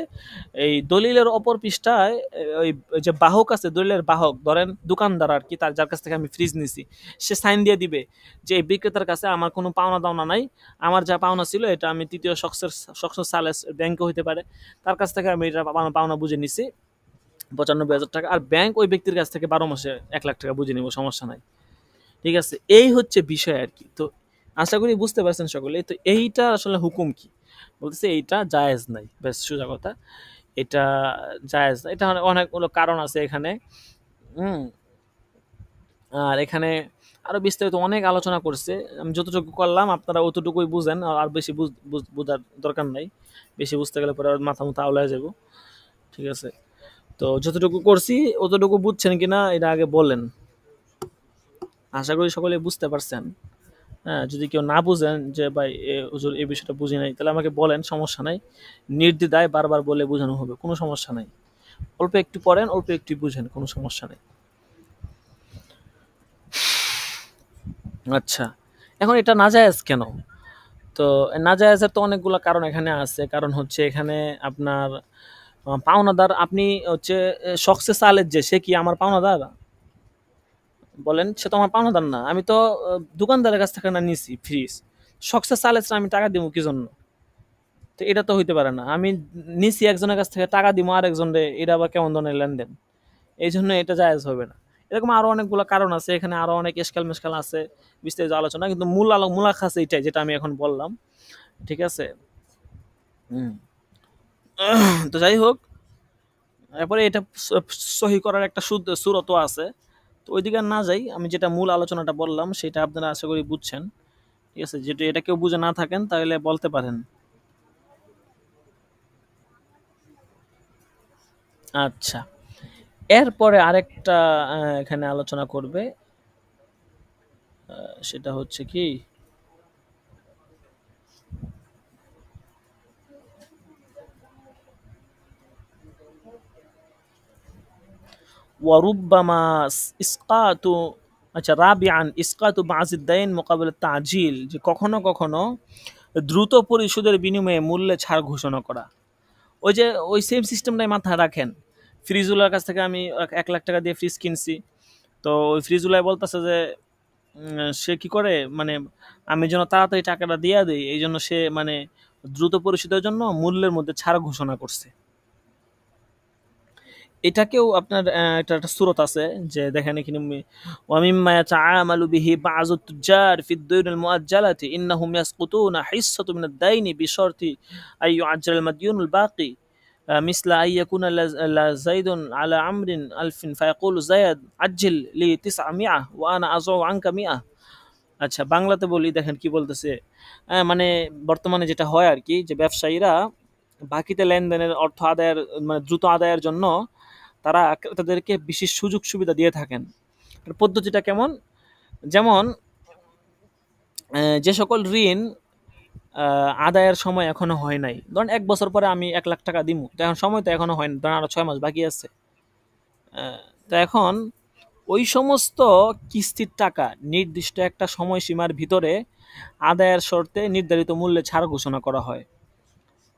এই দলিলের অপর পৃষ্ঠায় ওই ওই যে বাহক আছে, দলিলের বাহক, ধরেন দোকানদার আর কি, তার যার কাছ থেকে আমি ফ্রিজ নিছি, সে সাইন দিয়ে দিবে যে এই বিক্রেতার কাছে আমার কোনো পাওনা দাওনা নাই, আমার যা পাওনা ছিল এটা আমি তৃতীয় শখসের সালেস ব্যাংকে হইতে পারে, তার কাছ থেকে আমি এটা পাওনা বুঝে নিছি 95,000 টাকা, আর ব্যাংক ওই ব্যক্তির কাছ থেকে 12 মাসে 1 লাখ টাকা বুঝে নিব, সমস্যা নাই। ঠিক আছে, এই হচ্ছে বিষয় আর কি। তো আশা করি বুঝতে পারছেন সকলে। তো এইটা আসলে হুকুম কি বলতেছে, এইটা জায়েজ নাই, বেশ সোজা কথা, এটা জায়েজ না। এটা অনেকগুলো কারণ আছে এখানে। হুম। আর এখানে আরো বিস্তারিত অনেক আলোচনা করছে, আমি যতটুকু করলাম আপনারা অতটুকুই বুঝেন, আর বেশি বোঝার দরকার নাই, বেশি বুঝতে গেলে পরে মাথা মুথা আওলায় যাব। ঠিক আছে, তো যতটুকু করছি অতটুকু বুঝছেন কিনা এটা আগে বলেন। আশা করি সকলে বুঝতে পারছেন। হ্যাঁ, যদি কেউ না বুঝেন যে ভাই হুজুর এই বিষয়টা বুঝি নাই, তাহলে আমাকে বলেন, সমস্যা নাই, নির্দ্বিধায় বারবার বলে বোঝানো হবে, কোনো সমস্যা নাই। অল্প একটু পড়েন, অল্প একটু বুঝেন, কোনো সমস্যা নেই। আচ্ছা, এখন এটা নাজায়েজ কেন? তো নাজায়েজের তো অনেকগুলো কারণ এখানে আছে। কারণ হচ্ছে এখানে আপনার পাওনাদার, আপনি হচ্ছে শখসে সালের যে, সে কি আমার পাওনাদার? বলেন, সে তো আমার পাওনাদার না। আমি তো দোকানদারের কাছ থেকে না নিছি ফ্রিজ, শখসে সালেসরা আমি টাকা দিব কি জন্য? তো এটা তো হইতে পারে না। আমি নিছি একজনের কাছ থেকে, টাকা দিব আরেকজনরে, এটা আবার কেমন ধরনের লেনদেন? এই জন্য এটা জায়েজ হবে না। এরকম আরো অনেকগুলো কারণ আছে, এখানে আরো অনেক এসকাল মেশকাল আছে, বিস্তারিত আলোচনা, কিন্তু মূলাখাস এইটাই যেটা আমি এখন বললাম। ঠিক আছে। হুম। তো যাই হোক, এরপরে এটা সহি করার একটা সুরত আছে। তো ওইদিকে আর না যাই, আমি যেটা মূল আলোচনাটা বললাম সেটা আপনারা আশা করি বুঝছেন। ঠিক আছে, যেটা এটা কেউ বুঝে না থাকেন তাহলে বলতে পারেন। আচ্ছা, এরপরে আরেকটা এখানে আলোচনা করবে, সেটা হচ্ছে কি, ওয়ারুব্বামা ইসকাতু, আচ্ছা, রাবিআন ইসকাতু বাযিদ্দাইন মুকাবিল তাজিল, যে কখনো কখনো দ্রুত পরিশোধের বিনিময়ে মূল্যে ছাড় ঘোষণা করা। ওই যে ওই সেম সিস্টেমটাই মাথায় রাখেন। ফ্রিজুলার কাছ থেকে আমি 1 লাখ টাকা দিয়ে ফ্রিজ কিনছি, তো ওই ফ্রিজুলাই বলতেছে যে সে কি করে, মানে আমি যেন তাড়াতাড়ি টাকাটা দিয়ে দিই, এই জন্য সে মানে দ্রুত পরিশোধের জন্য মূল্যের মধ্যে ছাড় ঘোষণা করছে। এটাকেও আপনার এটা একটা সূরত আছে, যে দেখেন এখানে ওয়ামিম্মা ইয়াতাআমালু বিহি বাযুত তুজ্জার ফিদ দুয়ুনিল মুআজ্জালাতি ইন্নাহুম ইয়াসকুতুনা হিসসাতু মিনাদ দাইনি বিশারতি আই ইউআজ্জাল মাদয়ুনুল বাকি مثل أن يكون زيد على عمر 1000 فيقول زيد عجل لي 900 وأنا أزع عنك 100। আচ্ছা, বাংলাতে বলি, দেখেন কি বলতেছে। মানে বর্তমানে যেটা হয় আর কি, যে ব্যবসায়ীরা বাকিতে লেনদেনের অর্থ আদায়ের, মানে দ্রুত আদায়ের জন্য তারা ক্রেতাদেরকে বিশেষ সুযোগ সুবিধা দিয়ে থাকেন। এর পদ্ধতিটা কেমন? যেমন যে সকল ঋণ আদায়ের সময় এখনো হয় নাই, ধরেন 1 বছর পরে আমি 1 লাখ টাকা দিব, তো এখন সময় তো এখনো হয় না, ধরেন আরো 6 মাস বাকি আছে। তো এখন ওই সমস্ত কিস্তির টাকা নির্দিষ্ট একটা সময়সীমার ভিতরে আদায়ের শর্তে নির্ধারিত মূল্যে ছাড় ঘোষণা করা হয়।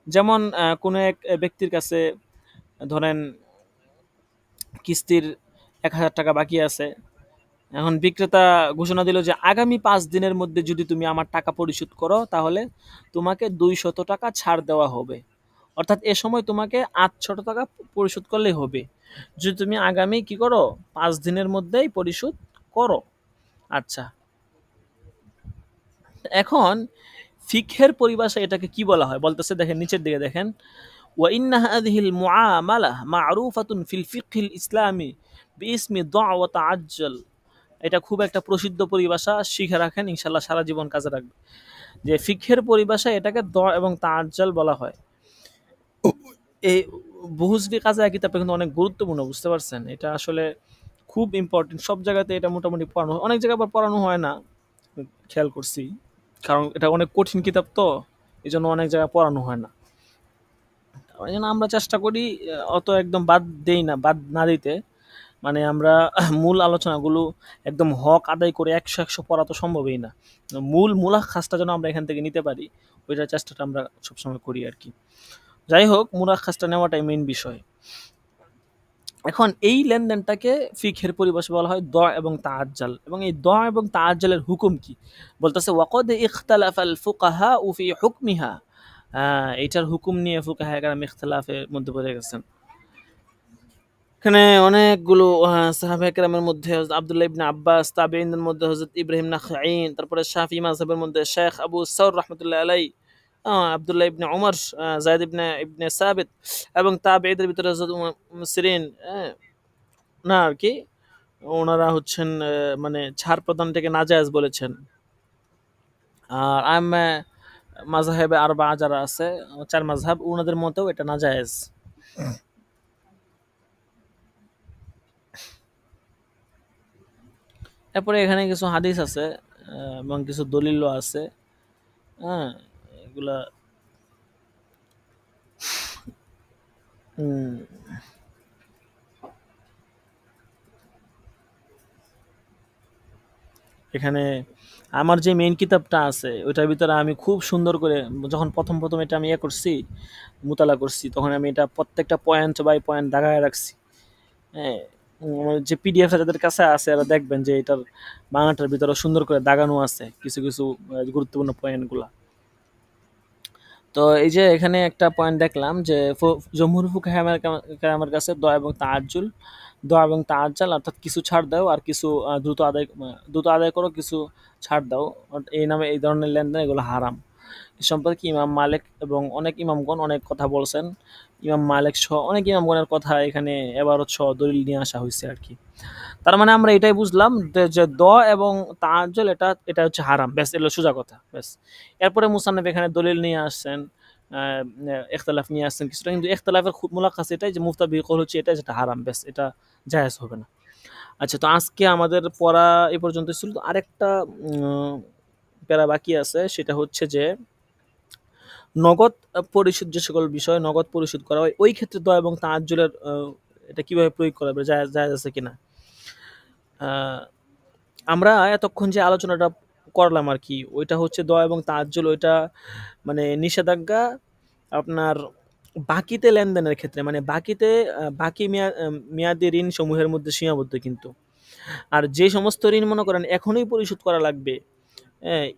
যেমন কোনো এক ব্যক্তির কাছে ধরেন কিস্তির 1,000 টাকা বাকি আছে, এখন বিক্রেতা ঘোষণা দিল যে আগামী 5 দিনের মধ্যে যদি তুমি আমার টাকা পরিশোধ করো তাহলে তোমাকে 200 টাকা ছাড় দেওয়া হবে। অর্থাৎ এ সময় তোমাকে 800 টাকা পরিশোধ করলেই হবে, যদি তুমি আগামী কি করো 5 দিনের মধ্যেই পরিশোধ করো। আচ্ছা, এখন ফিকহের পরিভাষায় এটাকে কি বলা হয় বলতেছে, দেখেন নিচের দিকে দেখেন, ওয়া ইন্না হাযিহিল মুআমালা মা'রুফাতুন ফিল ফিকহিল ইসলামি বিইসমি দা ওয়া তাআজ্জাল। এটা খুব একটা প্রসিদ্ধ পরিভাষা, শিখে রাখেন, ইনশাল্লাহ সারা জীবন কাজে রাখবে। যে ফিকহের পরিভাষায় এটাকে দ এবং তাআজ্জাল বলা হয়। এই বহুজলি কাজা কিতাবটা কিন্তু অনেক গুরুত্বপূর্ণ, বুঝতে পারছেন? এটা আসলে খুব ইম্পর্টেন্ট, সব জায়গাতে এটা মোটামুটি পড়ানো হয়, অনেক জায়গায় আবার পড়ানো হয় না, খেয়াল করছি, কারণ এটা অনেক কঠিন কিতাব, তো এই জন্য অনেক জায়গায় পড়ানো হয় না। এই জন্য আমরা চেষ্টা করি অত একদম বাদ দেই না, বাদ না দিতে, মানে আমরা মূল আলোচনাগুলো একদম হক আদায় করে 100 100 পড়া তো সম্ভবই না। মূলাখাসটা যেন আমরা এখান থেকে নিতে পারি, ওইটার চেষ্টাটা আমরা সবসময় করি আর কি। যাই হোক, মুরাক্কাসটা নেওয়াটাই মেইন বিষয়। এখন এই লেনদেনটাকে ফিকহের পরিভাষায় বলা হয় দ এবং তাআজ্জাল, এবং এই দ এবং তাআজ্জালের হুকুম কি বলতেছে, ওয়াকাদ ইখতালাফাল ফুকাহা ফি হুকমিহা। এইটার হুকুম নিয়ে ফুকাহায়ে কেরাম ইখতিলাফের মধ্যে পড়ে গেছেন। এখানে অনেকগুলো সাহাবায়ে কেরামের মধ্যে হযরত আব্দুল্লাহ ইবনে আব্বাস, তাবেঈনদের মধ্যে হযরত ইব্রাহিম নাখাঈন, তারপরে শাফিঈ মাযহাবের মধ্যে শেখ আবু সাউর রাহমাতুল্লাহি আলাইহি, আব্দুল্লাহ ইবনে উমর, যায়েদ ইবনে ইবনে সাবিত, এবং তাবেঈদের ভিতরে হযরত সিরিন, না আরকি, ওনারা হচ্ছেন মানে ছাড় প্রদানটাকে নাজায়েজ বলেছেন। আর আইম্মা মাযহাবে আরবা যারা আছে, চার মাযহাব, ওনাদের মতেও এটা নাজায়েজ। এরপরে এখানে কিছু হাদিস আছে এবং কিছু দলিলও আছে। হ্যাঁ, এগুলা উম, এখানে আমার যে মেইন কিতাবটা আছে ওইটার ভিতরে আমি খুব সুন্দর করে, যখন প্রথম প্রথম এটা আমি ইয়ে করছি, মুতালা করছি, তখন আমি এটা প্রত্যেকটা পয়েন্ট বাই পয়েন্ট দাগায় রাখছি। হ্যাঁ, আমার যে পিডিএফ যাদের কাছে আছে এরা দেখবেন যে এটার বাংলাটার ভিতরে সুন্দর করে দাগানো আছে কিছু কিছু গুরুত্বপূর্ণ পয়েন্টগুলা। তো এই যে এখানে একটা পয়েন্ট দেখলাম যে জমহুর ফুকাহা আমার কাছে দ এবং তাআজ্জুল, দ এবং তাআজ্জাল অর্থাৎ কিছু ছাড় দাও আর কিছু দ্রুত আদায় করো, কিছু ছাড় দাও, এই নামে এই ধরনের লেনদেন এগুলো হারাম। এ সম্পর্কে ইমাম মালিক এবং অনেক ইমামগণ অনেক কথা বলছেন। ইমাম মালিক সহ অনেক ইমামগণের কথা এখানে এবারত সহ দলিল নিয়ে আসা হয়েছে আর কি। তার মানে আমরা এটাই বুঝলাম যে দ এবং তাআজ্জুল এটা এটা হচ্ছে হারাম, ব্যাস, এলো সোজা কথা, ব্যাস। এরপরে মুসান্নফ এখানে দলিল নিয়ে আসছেন, ইখতিলাফ নিয়ে আসছেন কিছুটা, কিন্তু ইখতিলাফের মুলাক্কাস এটাই যে মুফতাবি কল হচ্ছে এটা, যেটা হারাম, ব্যাস, এটা জায়েজ হবে না। আচ্ছা, তো আজকে আমাদের পড়া এই পর্যন্ত ছিল। তো আরেকটা প্যারা বাকি আছে, সেটা হচ্ছে যে নগদ পরিশোধ, যে সকল বিষয় নগদ পরিশোধ করা হয় ওই ক্ষেত্রে দ এবং তাআজ্জুলের এটা কিভাবে প্রয়োগ করা হবে, জায়েজ জায়েজ আছে কিনা। আহ, আমরা এতক্ষণ যে আলোচনাটা করলাম আর কি, ওইটা হচ্ছে দ এবং তাআজ্জুল, ওইটা মানে নিষেধাজ্ঞা আপনার বাকিতে লেনদেনের ক্ষেত্রে, মানে বাকিতে বাকি মেয়াদি ঋণ সমূহের মধ্যে সীমাবদ্ধ কিন্তু। আর যে সমস্ত ঋণ মনে করেন এখনই পরিশোধ করা লাগবে,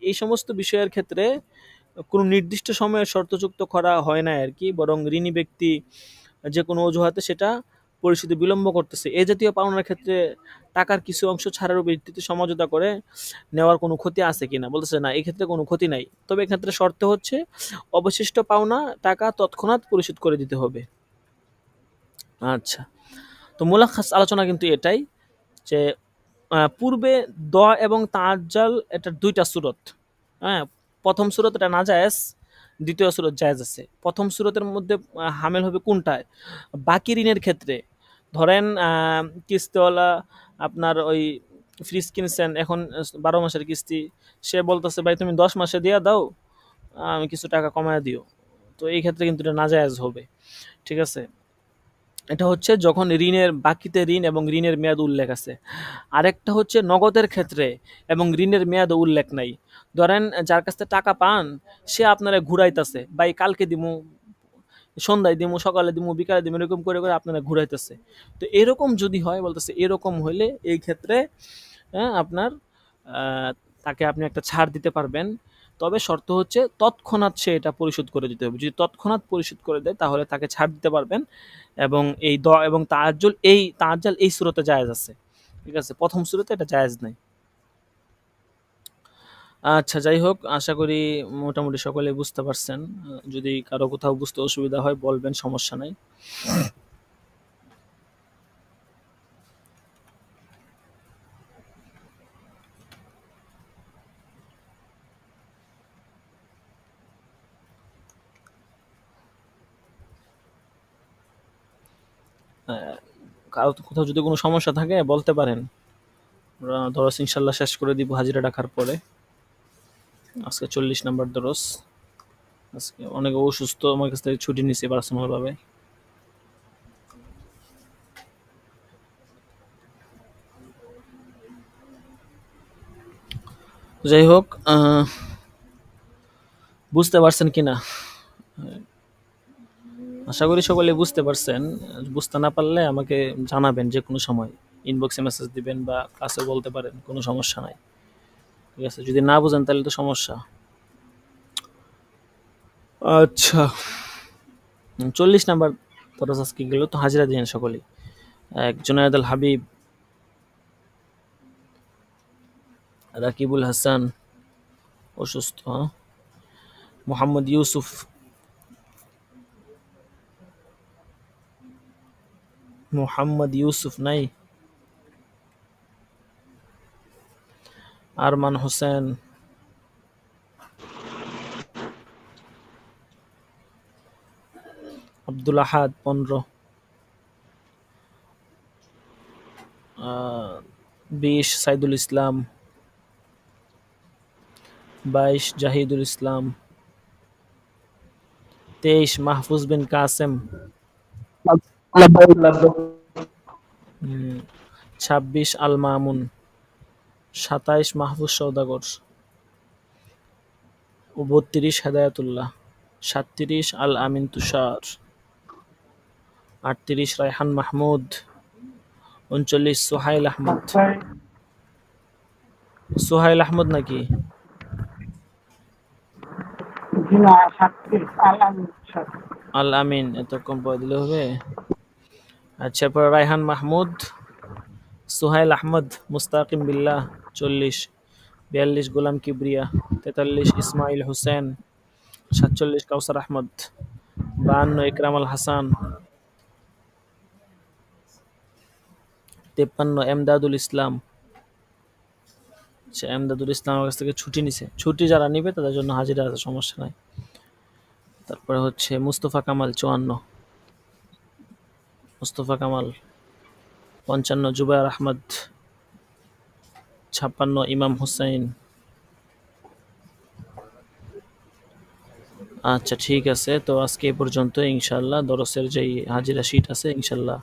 এই সমস্ত বিষয়ের ক্ষেত্রে কোনো নির্দিষ্ট সময়ে শর্তযুক্ত করা হয় না আর কি, বরং ঋণী ব্যক্তি যে কোনো অজুহাতে সেটা পরিশোধে বিলম্ব করতেছে, এ জাতীয় পাওনার ক্ষেত্রে টাকার কিছু অংশ ছাড়ের ভিত্তিতে সমঝোতা করে নেওয়ার কোনো ক্ষতি আছে কিনা, বলতেছে না, এই ক্ষেত্রে কোনো ক্ষতি নাই, তবে এক্ষেত্রে শর্ত হচ্ছে অবশিষ্ট পাওনা টাকা তৎক্ষণাৎ পরিশোধ করে দিতে হবে। আচ্ছা, তো মুলাখাস আলোচনা কিন্তু এটাই যে পূর্বে দ এবং তাআজ্জাল এটার দুইটা সূরত। হ্যাঁ, প্রথম সূরত এটা নাজায়েজ, দ্বিতীয় সূরত জায়েজ আছে। প্রথম সূরতের মধ্যে হামেল হবে কোনটায়? বাকি ঋণের ক্ষেত্রে। ধরেন কিস্তিওয়ালা আপনার ওই ফ্রিজ কিনছেন এখন 12 মাসের কিস্তি, সে বলতেছে ভাই তুমি 10 মাসে দিয়ে দাও, আমি কিছু টাকা কমায় দিও। তো এই ক্ষেত্রে কিন্তু এটা নাজায়েজ হবে। ঠিক আছে? এটা হচ্ছে যখন ঋণের বাকিতে ঋণ এবং ঋণের মেয়াদ উল্লেখ আছে। আরেকটা হচ্ছে নগদের ক্ষেত্রে এবং ঋণের মেয়াদ উল্লেখ নাই। ধরেন যার কাছ থেকে টাকা পান সে আপনারা ঘুরাইতেছে, ভাই কালকে দিমু, সন্ধ্যায় দিমু, সকালে দিমু, বিকালে দিমু, এরকম করে করে আপনারা ঘুরাইতেছে। তো এরকম যদি হয়, বলতেছে এরকম হইলে এই ক্ষেত্রে আপনার তাকে আপনি একটা ছাড় দিতে পারবেন। তবে শর্ত হচ্ছে তৎক্ষণাৎ সে এটা পরিশোধ করে দিতে হবে। যদি তৎক্ষণাৎ পরিশোধ করে দেয় তাহলে তাকে ছাড় দিতে পারবেন। এবং এই দ এবং তাআজ্জুল এই সূরতে জায়েজ আছে। ঠিক আছে? প্রথম সূরতে এটা জায়েজ নাই। আচ্ছা, যাই হোক, আশা করি মোটামুটি সকলেই বুঝতে পারছেন। যদি কারো কোথাও বুঝতে অসুবিধা হয় বলবেন, সমস্যা নাই। কারো কোথাও যদি কোনো সমস্যা থাকে বলতে পারেন। আমরা দরস ইনশাল্লাহ শেষ করে দিব হাজিরা ডাকার পরে। আজকে 40 নাম্বার দরস। আজকে অনেক অসুস্থ, আমার কাছ থেকে ছুটি নিছে পার্সোনাল ভাবে। যাই হোক, বুঝতে পারছেন কিনা? আশা করি সকলে বুঝতে পারছেন। বুঝতে না পারলে আমাকে জানাবেন যে কোনো সময়। ইনবক্সে মেসেজ দিবেন বা ক্লাসে বলতে পারেন, কোনো সমস্যা নাই। ঠিক আছে? যদি না বুঝেন তাহলে তো সমস্যা। আচ্ছা, 40 নাম্বার দরস আজকে গেল, তো হাজিরা দিয়েন সকলেই। জুনায়েদ আল হাবিব, রাকিবুল হাসান অসুস্থ, হ্যাঁ? মোহাম্মদ ইউসুফ, মোহাম্মদ ইউসুফ নাই। আরমান হোসেন, আব্দুল আহাদ 15, 20 সাইদুল ইসলাম, 22 জাহিদুল ইসলাম, 23 মাহফুজ বিন কাসেম, 26 আল মামুন, 27 মাহফুজ সওদাগর, 32 হেদায়াতুল্লাহ, 37 আল আমিন তুষার, 38 রায়হান মাহমুদ, 39 সোহাইল আহমদ। সোহাইল আহমদ নাকি? আল আমিন, এত কম পড়ে দিলে হবে? আচ্ছা, পর রায়হান মাহমুদ, সোহাইল আহমদ, মুস্তাকিম বিল্লাহ 40, 42 গোলাম কিবরিয়া, 43 ইসমাইল হোসেন, 47 কাউসার আহমদ, 52 ইকরাম আল হাসান, 53 এমদাদুল ইসলাম। আচ্ছা, এমদাদুল ইসলাম আমার কাছ থেকে ছুটি নিছে। ছুটি যারা নিবে তাদের জন্য হাজিরা আছে, সমস্যা নাই। তারপরে হচ্ছে মুস্তফা কামাল 54, মুস্তফা কামাল 55, জুবায়ের আহমদ 56, ইমাম হুসাইন। আচ্ছা, ঠিক আছে, তো আজকে এই পর্যন্ত। ইনশাল্লাহ দরসের যেই হাজিরা শিট আছে ইনশাল্লাহ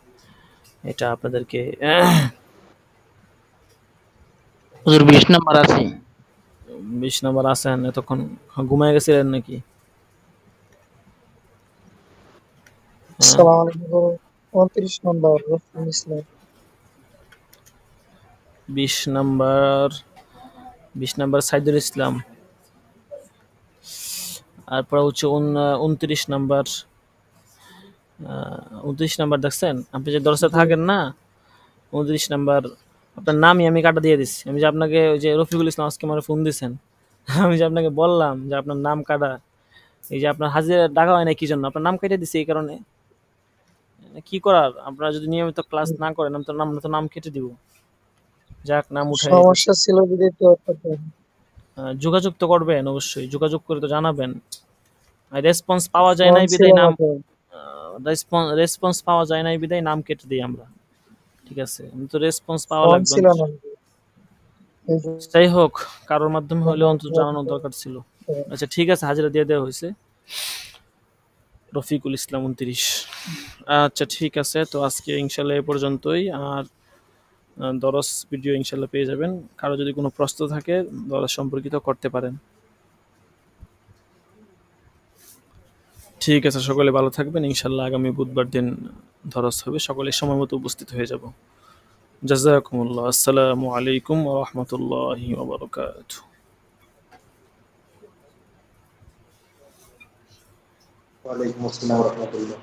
এটা আপনাদেরকে হুজুর 20 নাম্বার আছে। 20 নাম্বার আছেন? এতক্ষণ ঘুমায় গেছিলেন নাকি? আসসালামু আলাইকুম। 29 নম্বর রফিকুল ইসলাম। 20 number, 20 number Saidul Islam. তারপর হচ্ছে 29 নাম্বার, 29 নাম্বার দেখছেন? আপনি যে দরসে থাকেন না, 29 নাম্বার আপনার নামই আমি কাটা দিয়ে দিচ্ছি। আমি যে আপনাকে ওই যে রফিকুল ইসলাম আজকে আমার ফোন দিয়েছেন, আমি যে আপনাকে বললাম যে আপনার নাম কাটা, এই যে আপনার হাজিরা ডাকা হয় না কি জন্য, আপনার নাম কেটে দিছি এই কারণে। কি করার, আপনারা যদি নিয়মিত ক্লাস না করেন আমরা তো নাম কেটে দিব। যাক, নাম উঠাই দিতেছি। সমস্যা ছিল বিধায় তো অর্থাৎ যোগাযোগ তো করবেন অবশ্যই, যোগাযোগ করে তো জানাবেন। রেসপন্স পাওয়া যায় ফোন নাই ছিল বিদায় নাম, না তো। রেসপন্স পাওয়া যায় নাই বিদায় নাম কেটে দিই আমরা। ঠিক আছে, তো রেসপন্স পাওয়া ফোন লাগবে। ছিল না। এই যাই হোক, কারোর মাধ্যমে হলে জন্য অন্তত জানানোর দরকার ছিল। আচ্ছা, ঠিক আছে, হাজিরা দিয়ে দেওয়া হয়েছে। রফিকুল ইসলাম 29। আচ্ছা, ঠিক আছে, তো আজকে ইনশাল্লাহ এ পর্যন্তই। আর দরস ভিডিও ইনশাল্লাহ পেয়ে যাবেন। কারো যদি কোনো প্রশ্ন থাকে দরস সম্পর্কিত করতে পারেন। ঠিক আছে, সকলে ভালো থাকবেন। ইনশাল্লাহ আগামী বুধবার দিন দরস হবে, সকলে সময় মতো উপস্থিত হয়ে যাব। জাযাকুমুল্লাহ। আসসালামু আলাইকুম ওয়া রাহমাতুল্লাহি ওয়া বারাকাতুহু। ওয়ালাইকুম আসসালাম ওয়া রাহমাতুল্লাহ।